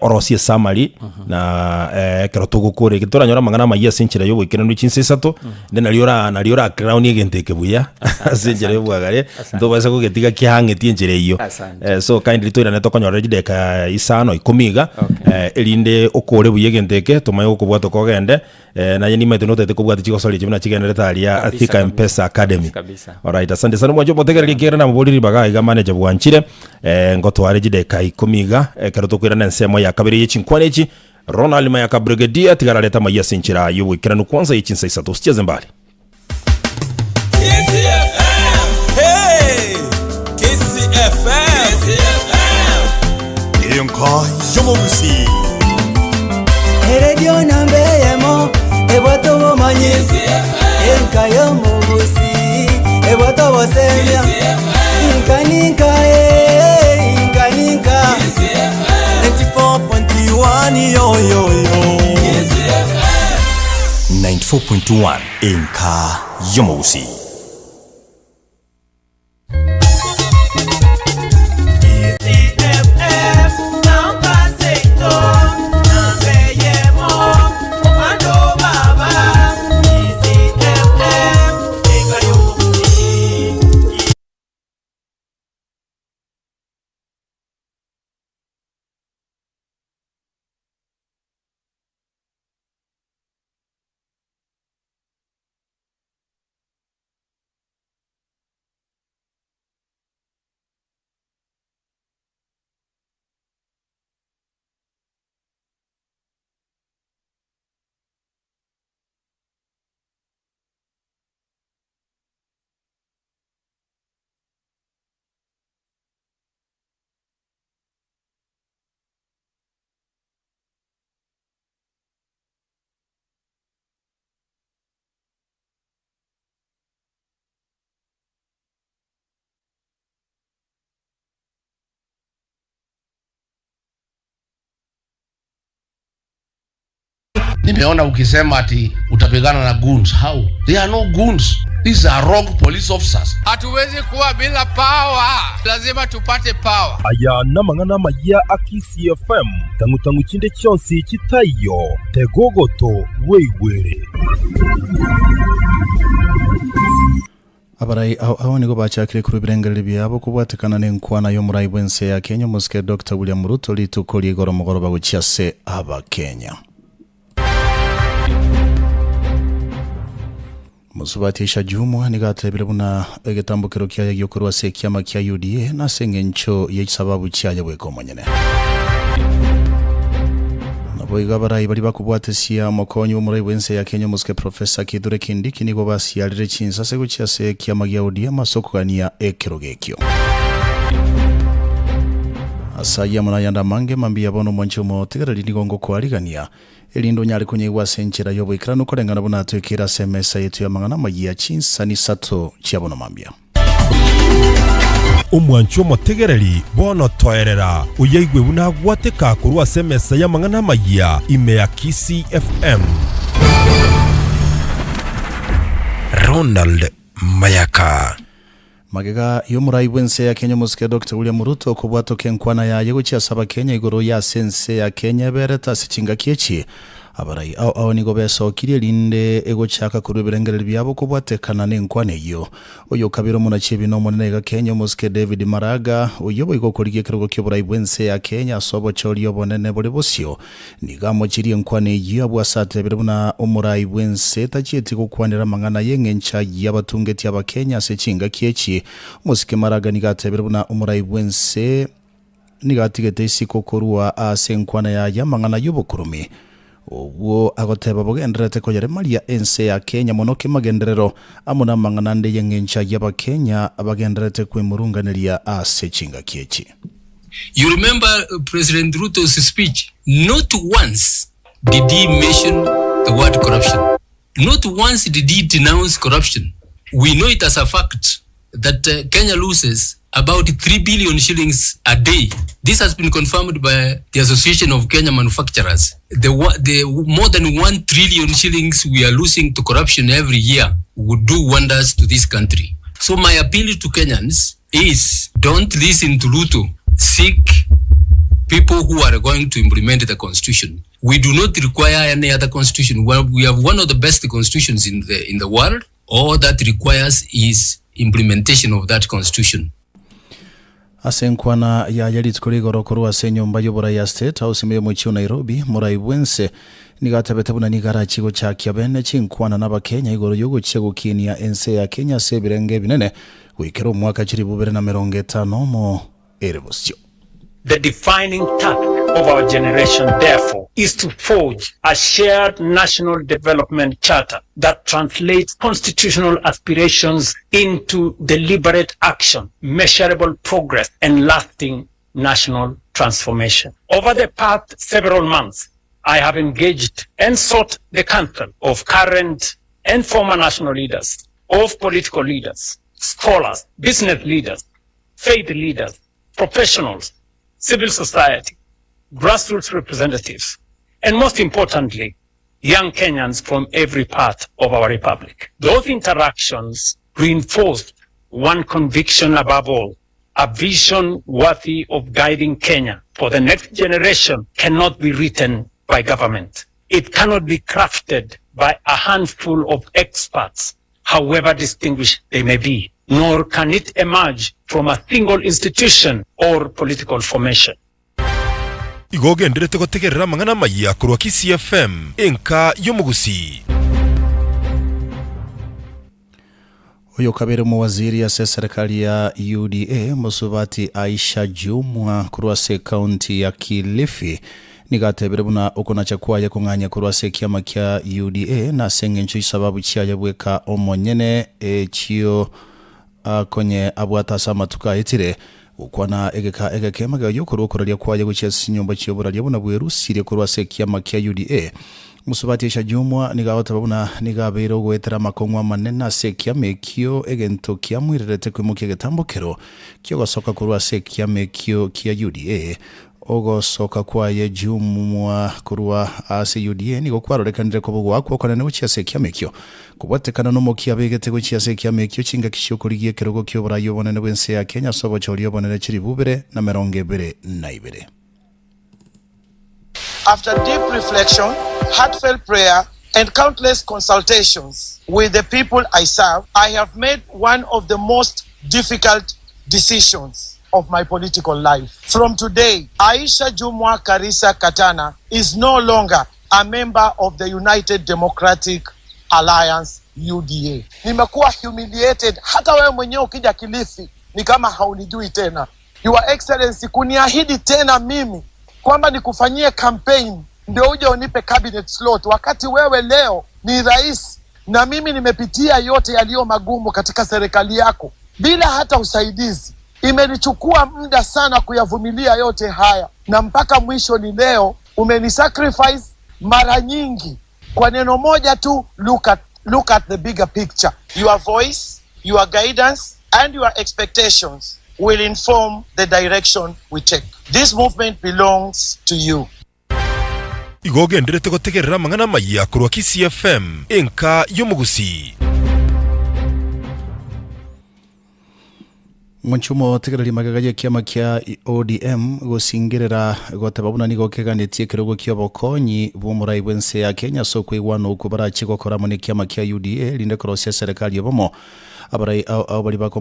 orosie samari na kerotugo kore kitora nyora mangana mayia sinchira yogo ikena n'ichinse sato ndena liora crown yegenteke buya asenjere bwagare ndobasa kugetiga kihangetie njere iyo so kindly twira netokonyora jideka isano 10 elinde okore buyegenteke tumaye kubwato kogende na yeni mete note kubwata chigosori chimuna chigendere talia Thika M-Pesa Academy alright asante sana mwajo botegera kigera na mubuliri baga manager bwanchire ngotware jideka 10 karotokwira nensemo ya kabiri y'ichinkwanechi Ronald Mayaka Brigadier tigara leta mayia sinchira yuwe kiranu kwanza yichinsa isato sicheze mbali KCFM Yonka Yomobusi Radio Nambeyemo Eboto Bomanyisi Yonka Yomobusi Eboto Bosemia Nkaninka 94.1 yo 94.1 Inka Yomobusi Nimeona ukisema ati utapigana na goons. How? They are no goons. These are rogue police officers. Hatuwezi kuwa bila power. Lazima tupate power. Aya namangana maya Akisi FM. Tangu chinde chonsi chitayo. Tegogoto weiwere. Abarai aho nigo bachakire kuri birengerere byabo kubwatekana n'enkwana yo muri Ibwense ya Kenya muske Dr. William Ruto litukoli goro mugoroba gucyase aba Kenya. Musubatisha jumu nigatebire buna egetambukiro kya yokorwa se kyama kya UDA na sengencho yesababu cyaje bweko monyene. Naboiga barayi bari bakubwatesia mokonyi wo muri Ibwense ya Kenya muske Professor Kidure Kindiki nigo basiyalire chinsa se gucyase kyama kya UDA masoko gania ekirogekyo. asaya muna yanda mange mambia bono mwancho mo tigarari nigongo kwarigania elindo nyari kunyegwa senchera yobo ikrano korengana bona twekira semesa yetu ya mangana magia chinsani sato chiabono mambia umwancho motegereri bono toerera uyaigwe bunagwateka kurwa semesa ya mangana magia ime ya Kisi FM. Ronald Mayaka magega yomurai wense ya Kenya musike Dr. William Ruto kubwato kenkwana ya yego cyasaba Kenya igoro ya sense ya Kenya bereta sichinga kiechi abarai au nigo besokire linde ego chaka kurubirengerera byabo kubwatekana nenkwane iyo oyo kabiro munachibi no monene ga Kenya musike David Maraga uyobo igokoriye kirugo cy'oburai bwense ya Kenya sobo choriyo bonene buri busyo nigamo chiri enkwane iyo bwasate biruna umurai bwense tachieti gukwanira mangana yengencha y'abatungeti aba Kenya sechinga kiechi musike Maraga nigate biruna umurai bwense nigatigete isiko kurwa asenkwana ya yamangana y'ubukurumi uwo agoteba bogenderete ko yare Maria ense ya Kenya monoke magenderero amuna mangana nde yengencha y'aba Kenya abagenderete kwemurunganiria asechinga kiechi. You remember President Ruto's speech? Not once did he mention the word corruption. Not once did he denounce corruption. We know it as a fact that Kenya loses about 3 billion shillings a day. This has been confirmed by the Association of Kenya Manufacturers. The more than 1 trillion shillings we are losing to corruption every year would do wonders to this country. So my appeal to Kenyans is don't listen to Ruto. Seek people who are going to implement the constitution. We do not require any other constitution. Well, we have one of the best constitutions in the world. All that requires is implementation of that constitution. Asenkwana ya yalitskori gorokoro asenyomba yobora ya State House meyo mwicho Nairobi murai bwense nigatabete buna nigara chigo cha kiabene chinkwana naba Kenya igoro yogo chego Kenya ense ya Kenya sebirenge binene wikero mwaka chiri 2050 mo erebosyo. The defining task of our generation, therefore, is to forge a shared national development charter that translates constitutional aspirations into deliberate action, measurable progress, and lasting national transformation. Over the past several months, I have engaged and sought the counsel of current and former national leaders, of political leaders, scholars, business leaders, faith leaders, professionals, civil society, grassroots representatives, and most importantly, young Kenyans from every part of our republic. Those interactions reinforced one conviction above all: a vision worthy of guiding Kenya for the next generation cannot be written by government. It cannot be crafted by a handful of experts, however distinguished they may be, nor can it emerge from a single institution or political formation. Igogenderete gutegerera mangana magia kurwa Kisi FM enka yomugusi. Uyo kabere mu waziri ya serikali ya UDA Musubati Aisha Jumwa kurwa se county ya Kilifi nigatebere buna ukona chakwa ya kunganya kurwa se kiama kya UDA na sengencho sababu chia yabweka omonyene chio konye abwata sama tukayitire ukwana egeke maga yokoro koralia kwaje guchesa nyumba cyobora lyabona bwerusire kurwa se kiama kya UDA Musubati Aisha Jumwa nigahota babuna nigabero gwetera makongwa manena se kiame kyo egento kyamwirerete kwimuke getambokero kyo gasoka kurwa se kiame kyo kya UDA ogo soka kwaye Jumwa kurwa ase UDA nigo kwarorekanire ko bugwa ko kona ne se kiame kyo kubwatekana no mokia begete guchia se kiame kyo chinga kishokorigie kerogo kyo burayo bonene bwense ya Kenya sobo choriyo bonene chiri bubere na meronge bere na ibere. After deep reflection, heartfelt prayer, and countless consultations with the people I serve, I have made one of the most difficult decisions of my political life. From today, Aisha Jumwa Karisa Katana is no longer a member of the United Democratic Alliance UDA. Nimekuwa humiliated, hata wewe mwenyewe ukija Kilifi ni kama haunijui tena. Your Excellency, kuniahidi tena mimi kwamba nikufanyie campaign ndio uje unipe cabinet slot wakati wewe leo ni rais na mimi nimepitia yote yaliyo magumu katika serikali yako bila hata usaidizi. Imenichukua muda sana kuyavumilia yote haya, na mpaka mwisho ni leo. Umenisacrifice mara nyingi kwa neno moja tu, look at the bigger picture. Your voice, your guidance and your expectations will inform the direction we take. This movement belongs to you. Igogenderete gutegerera mangana maya kurwa Kisii FM enka yomugusi. Mwanchumo tegereri magagaje kiama kia ODM gusingirira gotababuna nigo keganitie kirogo kia bokonyi bumurai bwense ya Kenya so kwigwano kubara chiko koramo ni kiama kia UDA linde krosia serikali yobomo abarai au bali bako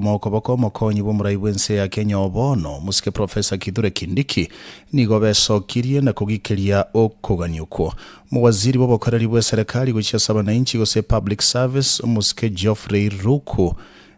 mokonyi bumurai bwense ya Kenya obono musike Professor Kithure Kindiki nigo besokirie na kugikeria okuganyuko muwaziri bobokoreri bwe serikali guchia saba na inchi gose public service musike Geoffrey Ruku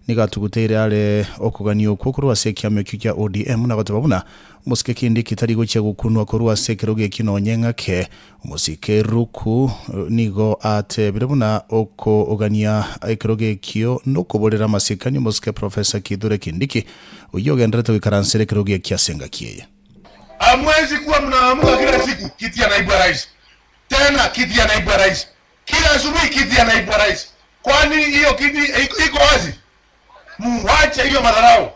nigatuguteire ale okuganio kukurwa sekiamyo kya ODM na gotababuna musike Kindiki tari guchia gukunwa kurwa sekiroge kinonyenga ke musike Ruku nigo ate birebuna oko ogania ekiroge kio no kubolera masikani musike Professor Kithure Kindiki uyogendrete wikaransere kiroge kya senga kiye. Amwezi kuwa mnaamuka kila siku kiti ya naibu rais, tena kiti ya naibu rais, kila asubuhi kiti ya naibu rais. Kwani hiyo kiti iko wazi? Muwache hiyo madharau.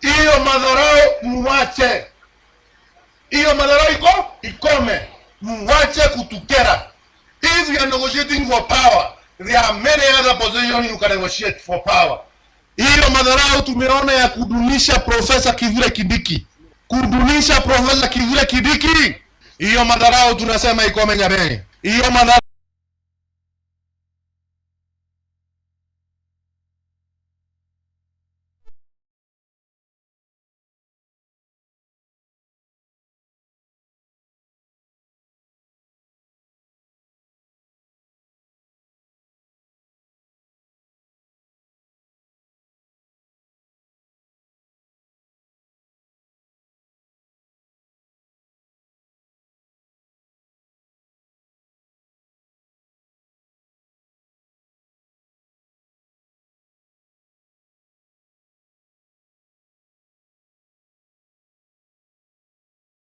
Hiyo madharau muwache. Hiyo madharau ikome. Muwache kutukera. If you are negotiating for power, there are many other positions you can negotiate for power. Hiyo madharau tumeona ya kudunisha Professor Kithure Kindiki. Kudunisha Professor Kithure Kindiki. Hiyo madharau tunasema ikome Nyabene. Hiyo madharau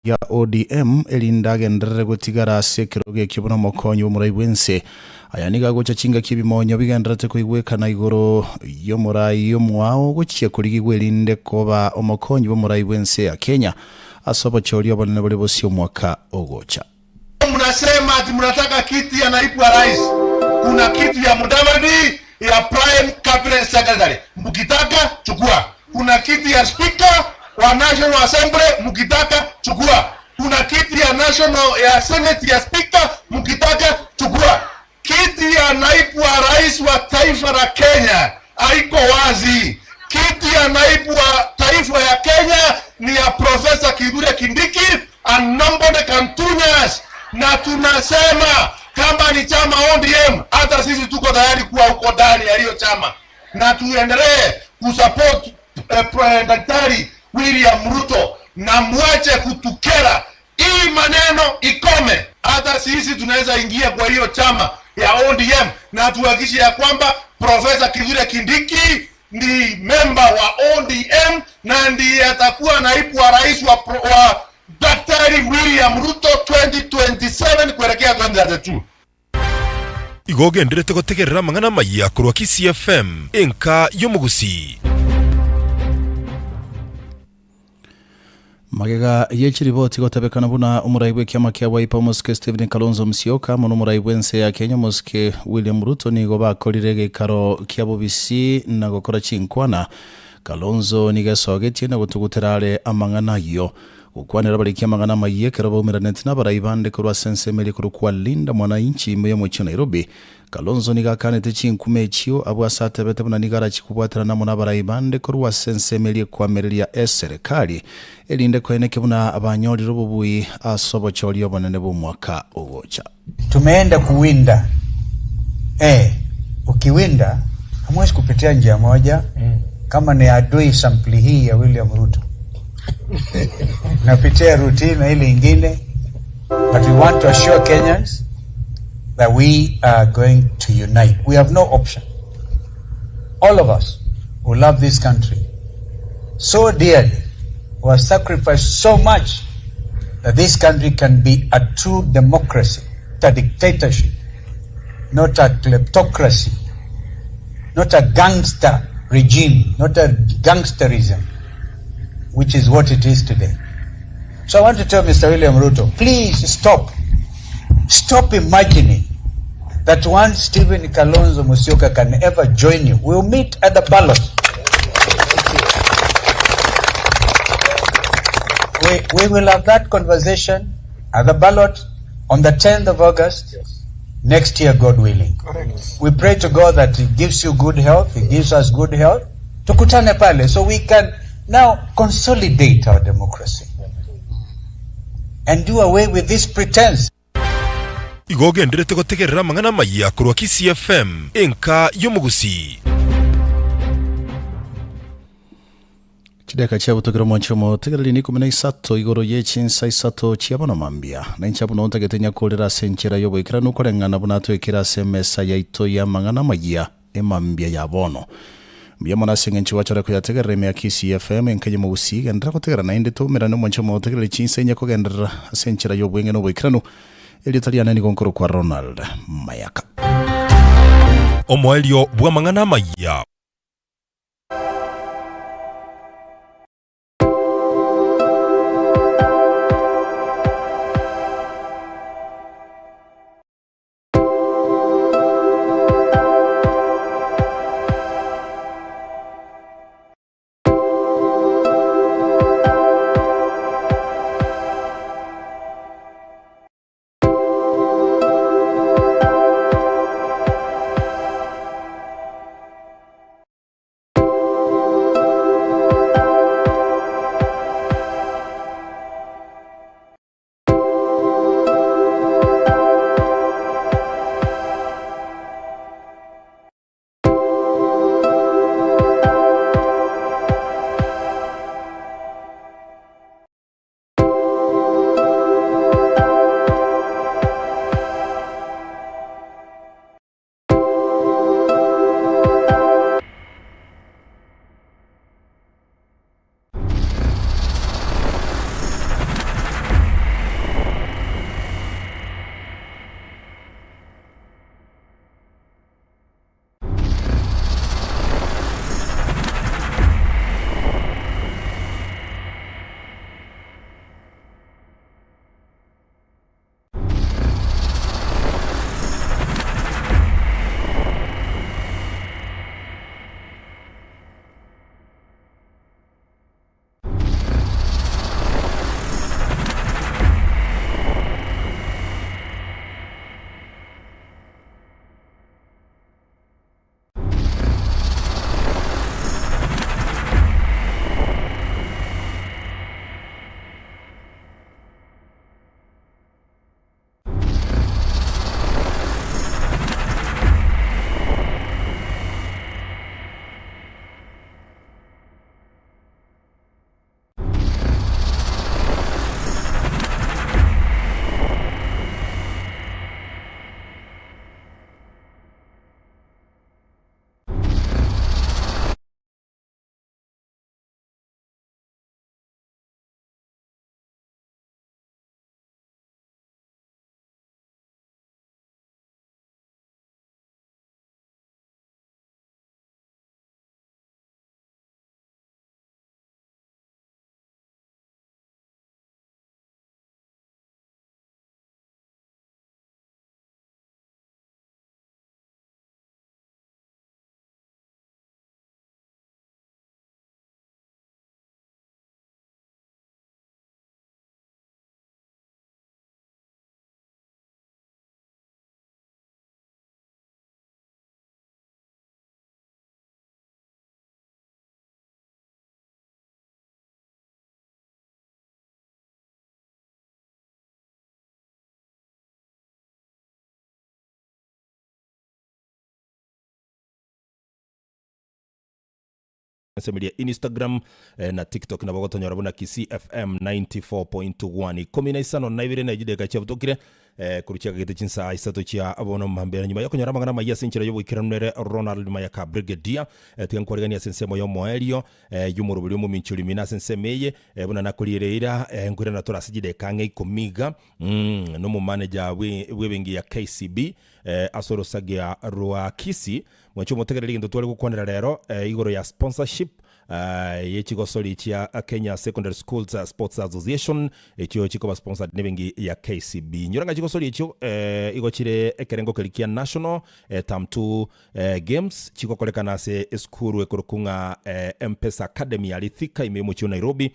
ya ODM elindage ndere gutigara sekiroge kibona mokonyi umurai bwense aya niga gocha chinga kibimonyo bigenderete kuigwekana igoro yomurai yomwao guchie kurigigwe linde koba omokonyi bomurai bwense ya Kenya asobo chori abone bole bosio mwaka ogocha. Mnasema ati mnataka kiti ya naibu wa rais, kuna kiti ya Mudavadi ya Prime Cabinet Secretary, mkitaka chukua. Kuna kiti ya Speaker wa National Assembly, mkitaka chukua. Kuna kiti ya National ya Senate ya Speaker, mkitaka chukua. Kiti ya naibu wa rais wa taifa la Kenya haiko wazi. Kiti ya naibu wa taifa ya Kenya ni ya Professor Kithure Kindiki and Nambole Kantunyas, na tunasema kama ni chama ODM, hata sisi tuko tayari kuwa huko ndani ya hiyo chama, na tuendelee kusupport Daktari William Ruto, na mwache kutukera. Hii maneno ikome. Hata sisi tunaweza ingia kwa hiyo chama ya ODM, na tuhakikishe ya kwamba Professor Kithure Kindiki ni member wa ODM na ndiye atakuwa naibu wa rais wa Daktari William Ruto 2027 kuelekea 2032. Igogenderete gutegerera mangana maya kurwa Kisii FM enka yomugusi. Magega yechiriboti gotabekana buna umuraibwe kiama kia Wiper muske Stephen Kalonzo Musyoka muno umuraibwe nse ya Kenya muske William Ruto nigo bakorirege karo kia bobisi na gukora chinkwana. Kalonzo nigasogetie na gutuguterare amangana yo ukwanira bali kia mangana maye kero bomiranete na baraibande kurwa sensemeli kurukwa linda mwananchi mwe mu Nairobi. Kalonzo nigakanete chinkume chio abwasate bete buna nigara chikubwatira na muna baraibande kurwa sensemeli kwa merelia serikali elinde kweneke buna abanyoli rububui asobo choli obonene bu mwaka ogocha. Tumeenda kuwinda. Ukiwinda hamwezi kupitia njia moja. Kama ni adui sampli hii ya William Ruto napitia routine na ile ingine, but we want to assure Kenyans that we are going to unite. We have no option. All of us who love this country so dearly, who have sacrificed so much that this country can be a true democracy, not a dictatorship, not a kleptocracy, not a gangster regime, not a gangsterism, which is what it is today. So I want to tell Mr. William Ruto, please stop. Stop imagining that one Stephen Kalonzo Musyoka can ever join you. We'll meet at the ballot. We will have that conversation at the ballot on the 10th of August next year, God willing. Correct. We pray to God that He gives you good health, He gives us good health, tukutane pale, so we can now consolidate our democracy and do away with this pretense. Igogenderete gutegerera mangana maya kurwa Kisi FM enka yomugusi. Chideka chia butokero mwanchomo tegereri ni 13 igoro yechinsa isato chiabona mambia na inchabuno ontagetenya kolera senchera yobo ikira nukorengana bunato ikira semesa yaito ya mangana maya emambia yabono mbia mona sengenchi wachora kuyategerera me Kisi FM enkaye mugusi gendera kutegera na inde to merano mwanchomo tegereri chinsa nya kogendera senchera yobo engeno bo ikira no elitaliana ni konkoro kwa Ronald Mayaka Omoelio bwa mangana maya. Media Instagram na TikTok na bagotonyora bona Kisi FM 94.1 komina isano na ibire na jide gacha butokire kuruchia gite chinsa isato chia abono mambera nyuma yo kunyora magana maya sinchira yo wikiranere Ronald Mayaka Brigadier twankorigania sensemo yo moelio yumurubuli mu minchuri mina sensemeye buna nakulireira ngwira na turasijide kange ikomiga no mu manager webengi ya KCB asoro sagia Ruakisi mwacho motegereri ndo twali gukondera rero igoro ya sponsorship yechigosori chia Kenya Secondary Schools Sports Association ekyo chikoba sponsored nebengi ya KCB nyoranga chigosori ekyo igochire ekerengo kelikia national term 2 games chikokolekana se skuru ekorokunga M-Pesa Academy ya Lithika imemu chio Nairobi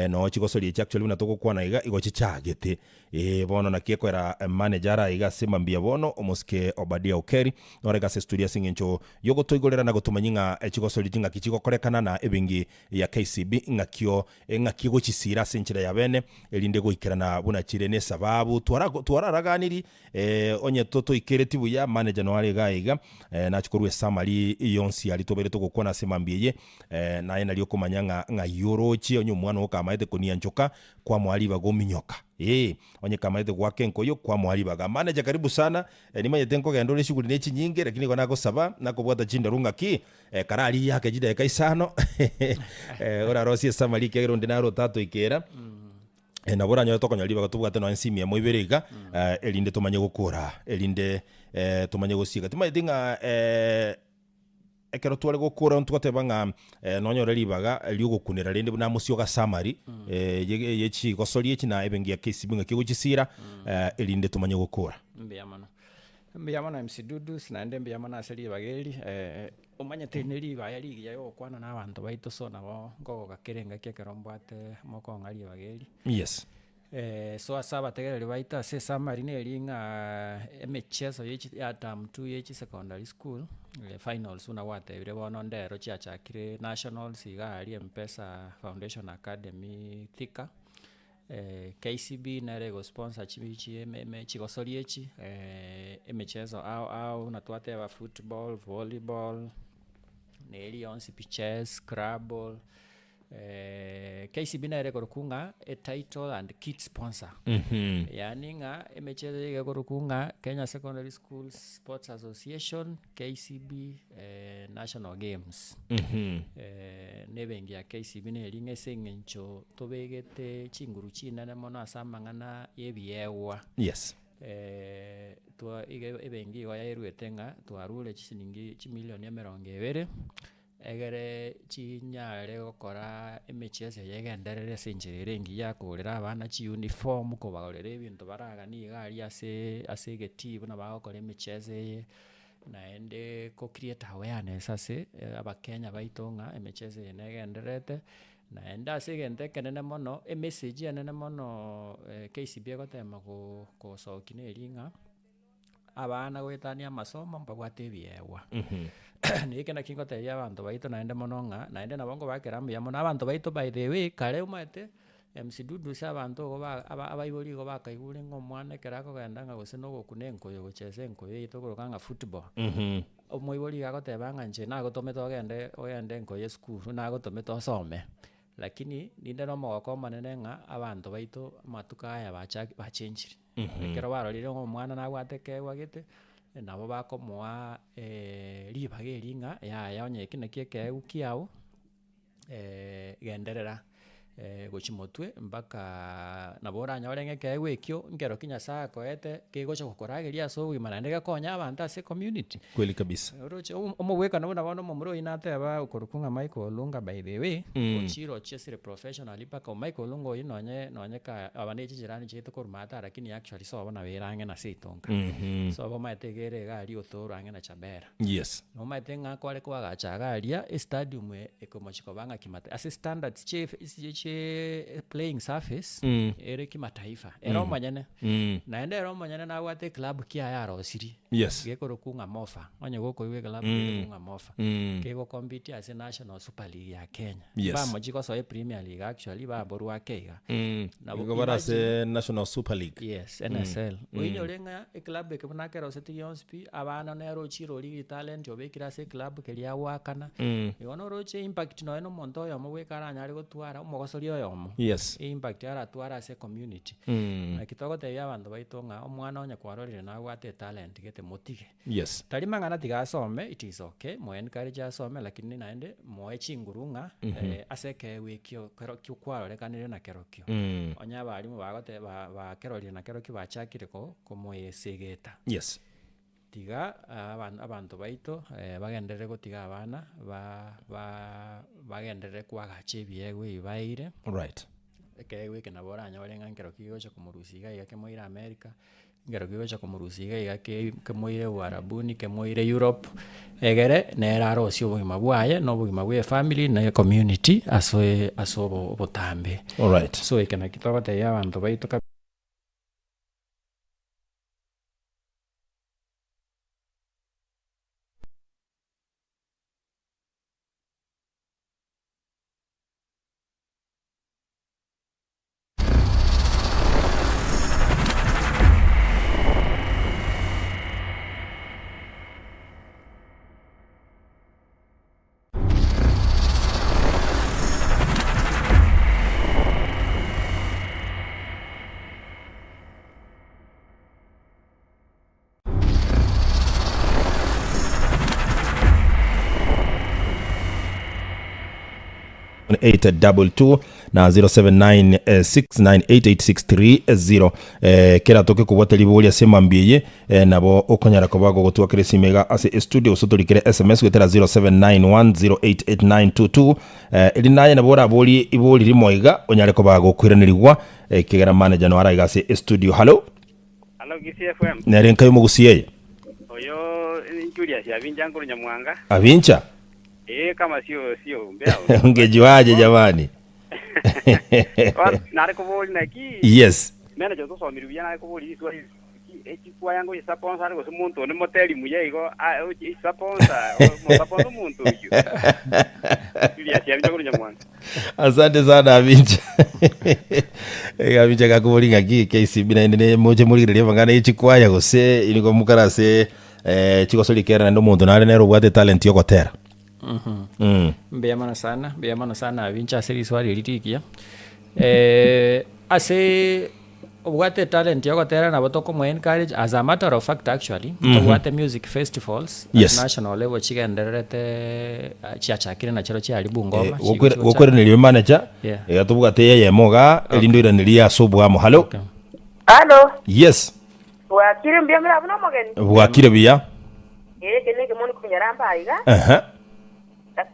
no chigosori ekyo actually unatoko kwana iga igochichagete bono nakiyekwera manager iga simambia bono omoske Obadia Okeri norega se studio singencho yogo toigorera na gotumanyinga chigosori jinga kichikokolekana na ebingi ya KCB ngakio gochisira senchira ya bene elinde goikerana buna chirene sababu twararaganiri onye toto ikeretibu ya manager no ari gaiga nachikorwe samari yonsi ali tobere togokona semambie na ena lyo komanyanga ngayorochi onye mwana okamaite konia njoka kwa mwali bagominyoka onye kamaite gwake nkoyo kwa mwali baga manager karibu sana nimanye tenko gendole shughuli nechi nyingi lakini kona go saba nakobwata chinda runga ki karali yake jida kaisano ora rosi samari kero ndinaro tato ikera na bora nyo tokonya liba gatubwate no ensimi mo iberiga elinde tumanye gukura elinde tumanye gosiga tumanye dinga ekero twale gukura ntwatebanga nonyore libaga lyogukunira rende na musyo ga samari yechi gosori echi na ebengi ya KCB ngakiguchisira elinde tumanye gukura mbiyamana MC Dudu sinande mbiyamana aseli bageli umanye teneri bayali yayo kwana na abantu baito so nabo ngo gakerenga kekerombate moko ngali bageli yes so asaba tegerere baita se samari ne linga emichezo yechi ya term 2 yechi secondary school finals una wate bire bono ndero chiachakire nationals igali M-Pesa Foundation Academy Thika KCB narego sponsor chibichi chigosori echi emichezo au natwate wa football volleyball neli onsi pitches scrabble KCB narego rukunga a title and kit sponsor yani nga emechezo yego rukunga Kenya Secondary Schools Sports Association KCB National Games nebengi ya KCB nelinga sengencho tobegete chinguru chinana mono asamangana yebiyewa yes twa ebengi wa yairwetenga twarule chisiningi chimilioni ya 20 egere chinyare gukora emechezo yegenderere senjerere ngi yakurira abana chi uniform ko bagorera ebintu baraga ni gari ase getibu na bagokora emechezo naende ko create awareness ase abakenya baitonga emechezo yegenderete naenda ase gente kenene mono message yenene mono KCB gotema ko sokine eringa abana gwetania masomo mpagwate biewa nike na kingo teya abantu baito naende mononga naende nabongo bakeramu ya mono abantu baito by the way kare umate MC Dudu sa abantu go abayiboli go bakaigure ngo mwana kerako gendanga gose no gokunenko yo gochese nko yito gorokanga football omoiboli gagotebanga nje na gotometa ogende nko ye school na gotometa osome lakini ninde no mogoko manene nga abantu baito matuka aya bachenjiri kero barorire ngo mwana na gwatekewa gite nabo bakomoa libageri nga ya onye kine kieke ukiao genderera gochimotwe mpaka nabora nyorenge kewe ekyo ngero kinya saa koete kigocha gukorageria so wimanandega konya abantu ase community kweli kabisa roche omoweka nabona bono momuro inate aba ukorukunga Michael Lunga by the way ochiro chesire professionally paka Michael Lunga inonye ka abanechi jirani chito kormata lakini actually so abana berange na sitonga so abo maetegere gali othoro ange na chabera yes no maetenga kwale kwa gachagaria stadium ekomochiko banga kimata ase standards chief playing surface ere kimataifa ero manyane naende ero manyane na wate club kia yaro siri yes gekoro kunga mofa onye goko iwe club kunga mofa kego compete as national super league ya Kenya ba mojiko so premier league actually ba boru akega na go bara se national super league yes NSL oinyo lenga e club ke buna kero seti yonspi abana nero chiro league talent obekira se club ke liya wakana igono roche impact no eno monto yo mwe karanya ari gotwara umogo chigosoria yomo Yes. impact ara twara ase community kitoko tebia abandu baito nga omwana onye kwarorire na gwate talent gete motige Yes. tari mangana tigasome it is okay mo encourage asome lakini naende moe chingurunga aseke wikio kero kwalorekanire na kerokio onya balimu bagote ba kerorire na kerokio bachakire ko moyesegeta Yes. tiga abantu baito bagenderere gotiga abana bagenderere kwagacha ebiegwe ibaire Right. ekeegwe kenabora anyorenga nkero kigocha kumurusiga iga kemoira America ngero kigocha kumurusiga iga kemoire Uarabuni kemoire Europe egere neraro osio obogima bwaye no obogima bwa family na community aso botambe. Alright. So ekena kitogote ya abantu baito 822 na 0796988630 kera toke kuboteli bolia sema mbiye nabo okonyara kobago gotwa kire simega ase studio sotoli kire SMS gwetera 0791088922 ili naye nabora boli iboli limoiga onyare kobago kwiranirwa kigera manager no araiga ase studio. Hello GCFM narenka yo mugusiye oyo Julius abinja nguru nyamwanga abincha kama sio mbea ungejuaje jamani nare kuboli na ki yes manager to so miruya nare kuboli iswa kwa yango ya sponsor ko sumuntu ne moteli muyego sponsor mo sponsor umuntu uyu Julius abinja nguru nyamwanga asante sana abincha abincha kakuboli ngaki KCB na ine moje muri rire vangana ichikwaya gose iniko mukarase chikosoli kera ndo muntu nare nero bwate talent yokotera. Mbeyamana sana abincha asiri swali litikia ase obwate talent yokotera na botoko mo encourage as a matter of fact actually obwate music festivals yes. At national level chigenderete chiachakire na chero chiali Bungoma gokore niliwe manager yatubwate yeye moga elindo iraniria sobwamo. Hello Hello yes wakire mbiyamira abuna mogeni wakire biya kene ke moni kunyaramba aiga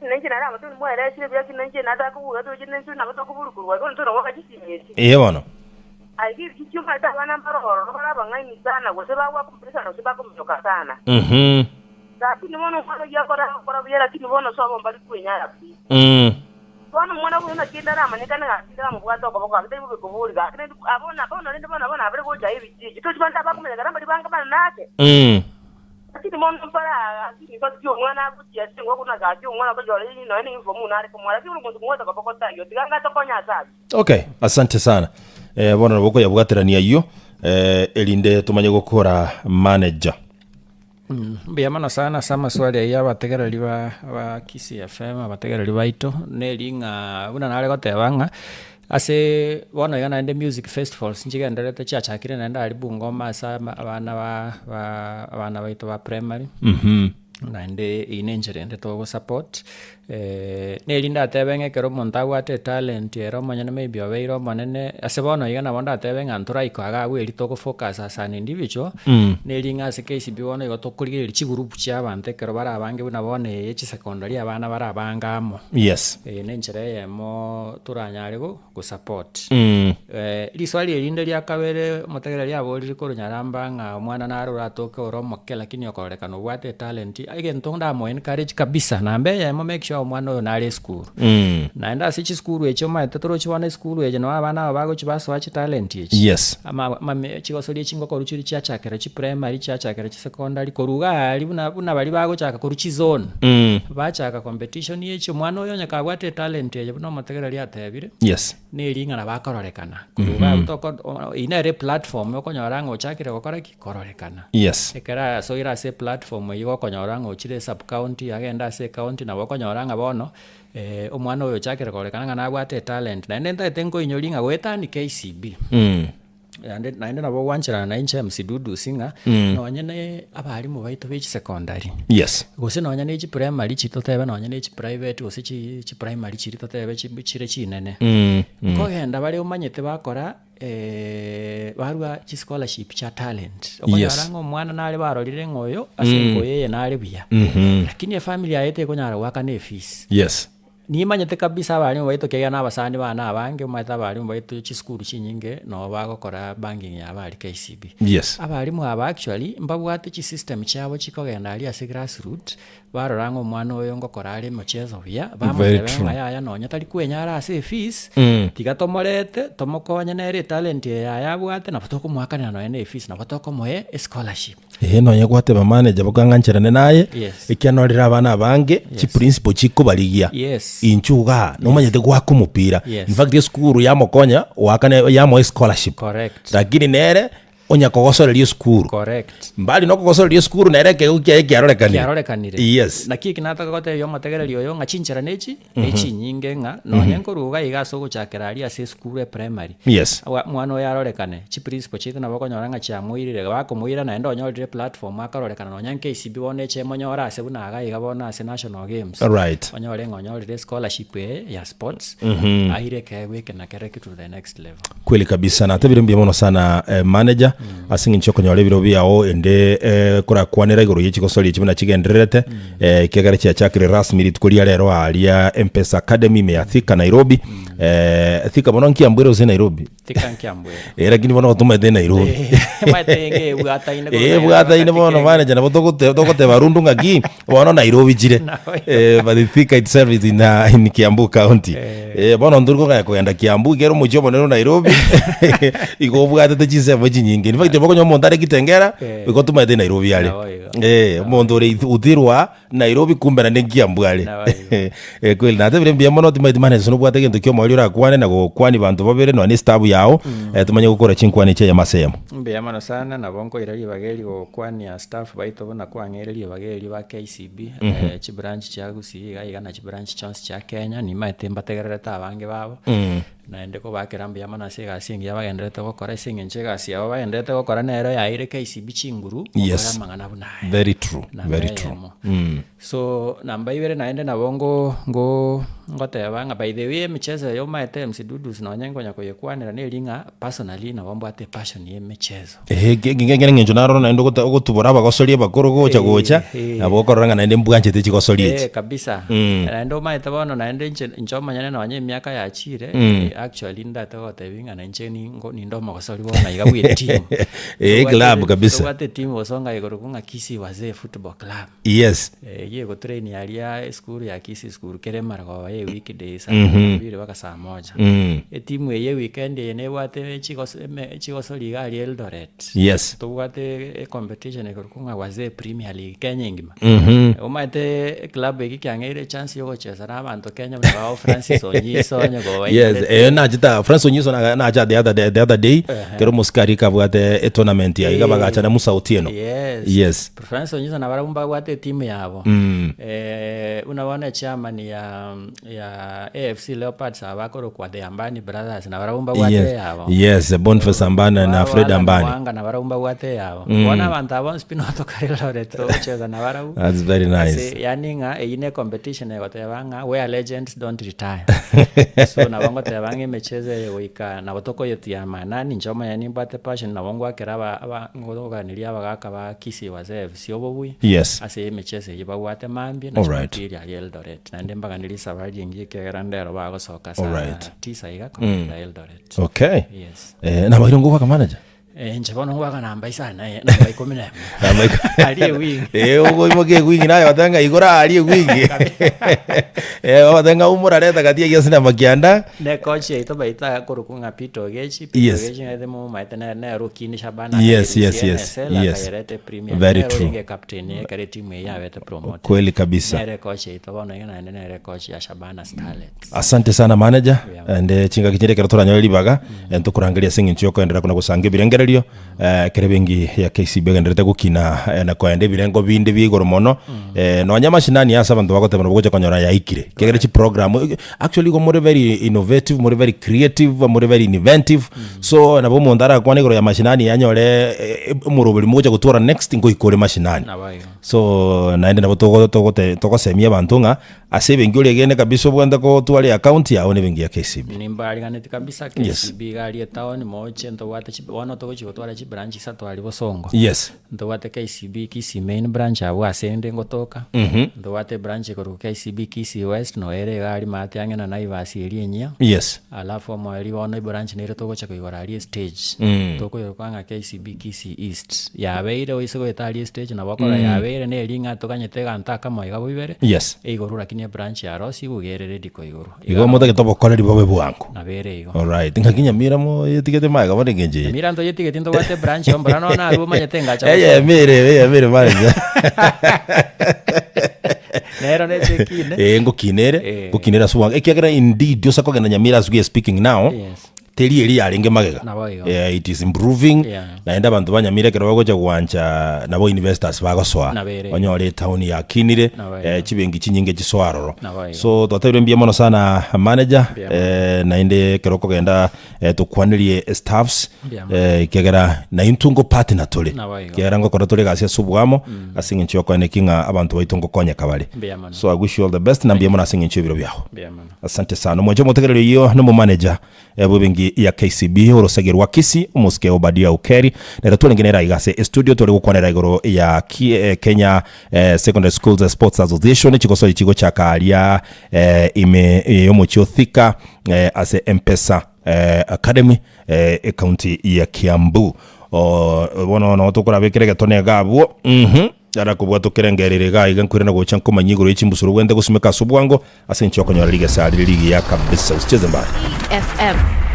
Nanchi nara amatu mwa era shire bya kinanchi nata kubuga to jinenchi na bato kuburukurwa ko ntoro waka chisimyesi bono aigi kichuma ta bana mbaro bana bangai sana go seba wa kumpisa no seba kumyoka sana tapi ni mono mwana ya kora bya kini bono so bomba kwenya yapi bono mwana ko na kindara manika na kindara mu bwato ko bako abite bube kubulga kene abona bono abre ko jai bichi to chibanda ba kumenya garamba libanga bana nake Kiti mono para kiti ko tio mwana kutia singo kuna ga tio mwana ko jole ni no ni info mu nare ko mwana kiti muntu mwota ko pokota yo tiganga to konya sabi. Okay, asante sana. Bona boko ya bwaterania yo elinde tumanye gukora manager. Mbiyamana sana sama swali ya bategereri ba KCFM abategereri baito nelinga una nare ko tebanga ase bona yana ende music festivals njiga ndarete chachakire nenda ali Bungoma sa abana baito ba primary naende inenjere ende to support nelinda tebenge kero montagu ate talent ero manyane maybe obeiro manene ase bona yana bonda tebenga antura ikaga we litoko focus as an individual nelinga ase KCB bona igotokurigiri chi group cha abante kero bara abange buna bone echi secondary abana bara abangamo yes nenjere yemo turanyare go support liswali elinde lya kabere motegereri abo liriko runyaramba nga mwana naro ratoke oromo ke lakini okorekano bwate talent igentonda mo encourage kabisa nambe yemo make sure mwana oyo nale school naenda sichi school echo ma tetoro chwana school eje no abana bago chibaso chi talent echi yes ama chigosoli chingo ko ruchiri chachakera chi primary chachakera chi secondary koruga ali buna bali bago chaka ko ruchi zone bachaka competition echo mwana oyo nyaka bwate talent eje buna motegereri atebire yes nelinga na bakororekana kuruga utoko inere platform yokonyoranga ochakire gokora kikororekana yes ekera so ira se platform yo konyoranga ochire sub county agenda se county na bokonyoranga banga bono omwana oyo chakere kolekana na bwate talent na nenda tengo inyolinga wetani KCB naende nabo wanchira na inche msidudu singa nonyene abalimu baito bechi secondary yes gose nonyene echi primary chito tebe nonyene echi private gose chi primary chito tebe chire chinene ko genda bali umanyete bakora barua chi scholarship cha talent okonyarango mwana nali barorire ngoyo asingo yeye nali bia lakini family yaete konyara waka ne fees yes ni manyete kabisa abalimu baito kega nabasani bana abange umata abalimu baito chi school chinyinge no bagokora banking ya bali KCB yes abalimu aba actually mbabwate chi system chabo chikogenda ali ase grassroots barorango mwana oyo ngokora ali muchezo bia bamutebenga yaya nonya tali kwenyara ase fees tigatomorete tomokonya nere talent ya yabwate na batoko mwakana no ene fees na batoko moe scholarship nonya gwate ba manager bakangancherane naye ikianorira abana abange chi principal chikubaligia inchuga no manyete gwako mupira in fact school ya mokonya wakane ya mo scholarship correct lakini nere onya kogosorerio school correct mbali no kogosorerio school nere ke ukia kiarorekanire yes na kiki nataka gote yo mategererio yo ngachinchera nechi nyinge nga no nyenkoruga igaso guchakera ali ase school primary yes mwana oyo arorekane chi principal chitu na bakonyora nga cha muirire bakomuira na endo onyorire platform akarorekana no nyanke KCB bone che monyora ase bunaga igabona ase national games right onyore ngonyorire scholarship ya sports aire keweke na kereke to the next level kweli kabisa na tabiri mbia mono sana manager asingi nchoko nyole biro biao ende kora kwanera igoro yechikosoli chimuna chigenderete kegare cha chakire rasmi litukolia lero alia M-Pesa Academy me Thika Nairobi Thika bono nkiambwero ze Nairobi Thika nkiambwero lakini bono tuma de Nairobi matenge bwata ine bono manager na botokote barundu ngaki bono Nairobi jire but Thika itself is in Kiambu County bono ndurgo ga kwenda Kiambu gero mujobo nero Nairobi igobwata techise nyingi in fact bokonyo montare kitengera bikotuma de Nairobi ale mondore uthirwa Nairobi kumbe na Kiambu ale kweli na tabire mbia mono timai mane sono bwate gento kyo mwali ra kwane na kwani bantu babere no ni staff yao tumanye gukora chinkwane che ya masemo mbia mono sana na bonko irali bageli go kwani ya staff baito bona kwangirali bageli ba KCB chi branch cha gusi ga na chi branch chance cha Kenya ni maite mbategereta abange babo naende ko bakirambia mana se gasingi yabagendete gukora singe nche gasi abo bagendete gukora nero ya ire KCB chinguru yes very true so namba ibere naende na bongo ngoteba nga by the way michezo yo maete msidudu sinonyengo nyako yekwanira nelinga personally na bombo ate passion ye michezo ngengene ngenjo naro naende gutubora bagosolie bakoro gocha abo koranga naende mbwanje te chigosolie kabisa naende maete bono naende nchoma nyane na wanye miaka ya chire actually ndata gotebinga na ncheni ni ndoma gosoli bona igabwire team club kabisa wate team osonga igorokunga Kisi wazee football club yes ye go train alia school ya Kisi school kere margo ye weekdays mbiri waka saa moja timu ye weekend ene wate chigosoli gali Eldoret yes to wate competition igorokunga wazee Premier League Kenya ngima umate club ikiangere chance yo gocheza na abantu Kenya na Francis Onyiso nyago yes na jita Francis Onyiso na aja the other day kero muskari kabwate tournament ya igabaga na Musa Otieno yes Francis Onyiso na barumba wate timu yabo unaona chairman ya AFC Leopards abakoro kwa the Ambani Brothers na barumba wate yabo yes Boniface Ambani na Fred Ambani na barumba wate yabo bona abantu abo spinoto karelo reto cheza na barabu that's very nice yani nga ine competition ya gotebanga where legends don't retire so na bongo tebange mecheze wika na botoko yoti ya manani njoma yani mbate passion na bongo akera aba ngodoga nilia bagaka ba Kisi wazee siobobui yes ase mecheze yiba wate mambi na chipiri ya Eldoret na ndembaga nilisa bali ngi kegerandero bago soka sa tisa iga kwa Eldoret okay yes na bakirongo kwa manager nchabono ngwaka namba isana namba 10 aliye wingi ugo imoge wingi nayo watanga igora aliye wingi watanga umura leta katia kiasi makianda ne coach ito baita kurukunga Pito Gechi ngedemo maitana na Rukini Shabana yes very true captain kare timu ya wete promote kweli kabisa ne coach ito bona ngena ne coach ya Shabana Starlets asante sana manager and chinga kinyere kero tora nyali baga ento kurangalia singi nchoko endera kuna kusange birengere mutegererio kere bengi ya KCB genderete gukina na kwende birengo bindi bigoro mono no nyama shinani asa bantu bagote bano bogoje konyora ya ikire kegere chi program actually go more very innovative, more very creative, more very inventive. So na bo mondara kwane goro ya mashinani yanyore murobeli mogoje gutura next ngo ikore mashinani. So naende na toko semia bantunga ase bengi uri gene kabisa bwenda ko twali account yawe ne bengi ya KCB. Nimbali ganete kabisa KCB gali town moche ndo wate wana toko chigotwala chi branch isatu ali bosongo. Yes. Ndo wate KCB Kisi main branch awu asende ngotoka. Ndo wate branch ko KCB Kisi West no ere gali mate angena na Naivasi elienya. Yes. Alafu mwali wana branch nere toko chako igorali stage. Toko yokwanga KCB Kisi East. Yabeire oisego etali stage na bakora yabeire ne linga tokanyetega ntaka moiga bibere. Yes. Igorura kinya branch ya Rosi ugerere diko igoro. Igo moto ketobo koleri bobe bwangu. Na bere igo. All right. Ngakinya mira mo yetikete maiga bone genje. Mira ndo yetikete ndo wate branch ombra no na rumo nyetenga cha. Mire manje. Nero ne tekine. Ngukinera suwa. Ekegera indeed yosa kogenda nyamira as we are speaking now. Yes. Teri eri aringe magega. It is improving. Naenda bantu banyamire kero bagoje gwanja nabo investors bagoswa. Onyore town ya kinire chibengi chinyinge chiswaroro. So twatebire mbia mono sana manager naende kero kogenda tukwanirie staffs kegera na intungo partner tole. Kegera ngo kora tole gasia subwamo asinge nchyo kwane kinga abantu baitungo konya kabale. So I wish you all the best na mbia mono asinge nchyo biro byao. Asante sana. Mwaje mutegerero iyo no manager bubengi ya KCB orosegerwa Kisi umuske Obadia Ukeri na tulengenera igase studio tole gukwanera igoro ya Kenya Secondary Schools Sports Association chikoso ikigo chakalia ime yomochio thika ase Mpesa Academy county ya Kiambu bono tokora bekirege tone gabwo ara kubwa tokerengerere ga igankwira go chanko manyigoro ichimbusuru wende gusumeka subwango ase nchoko nyora liga sa ligi ya kabisa usicheze mbali FM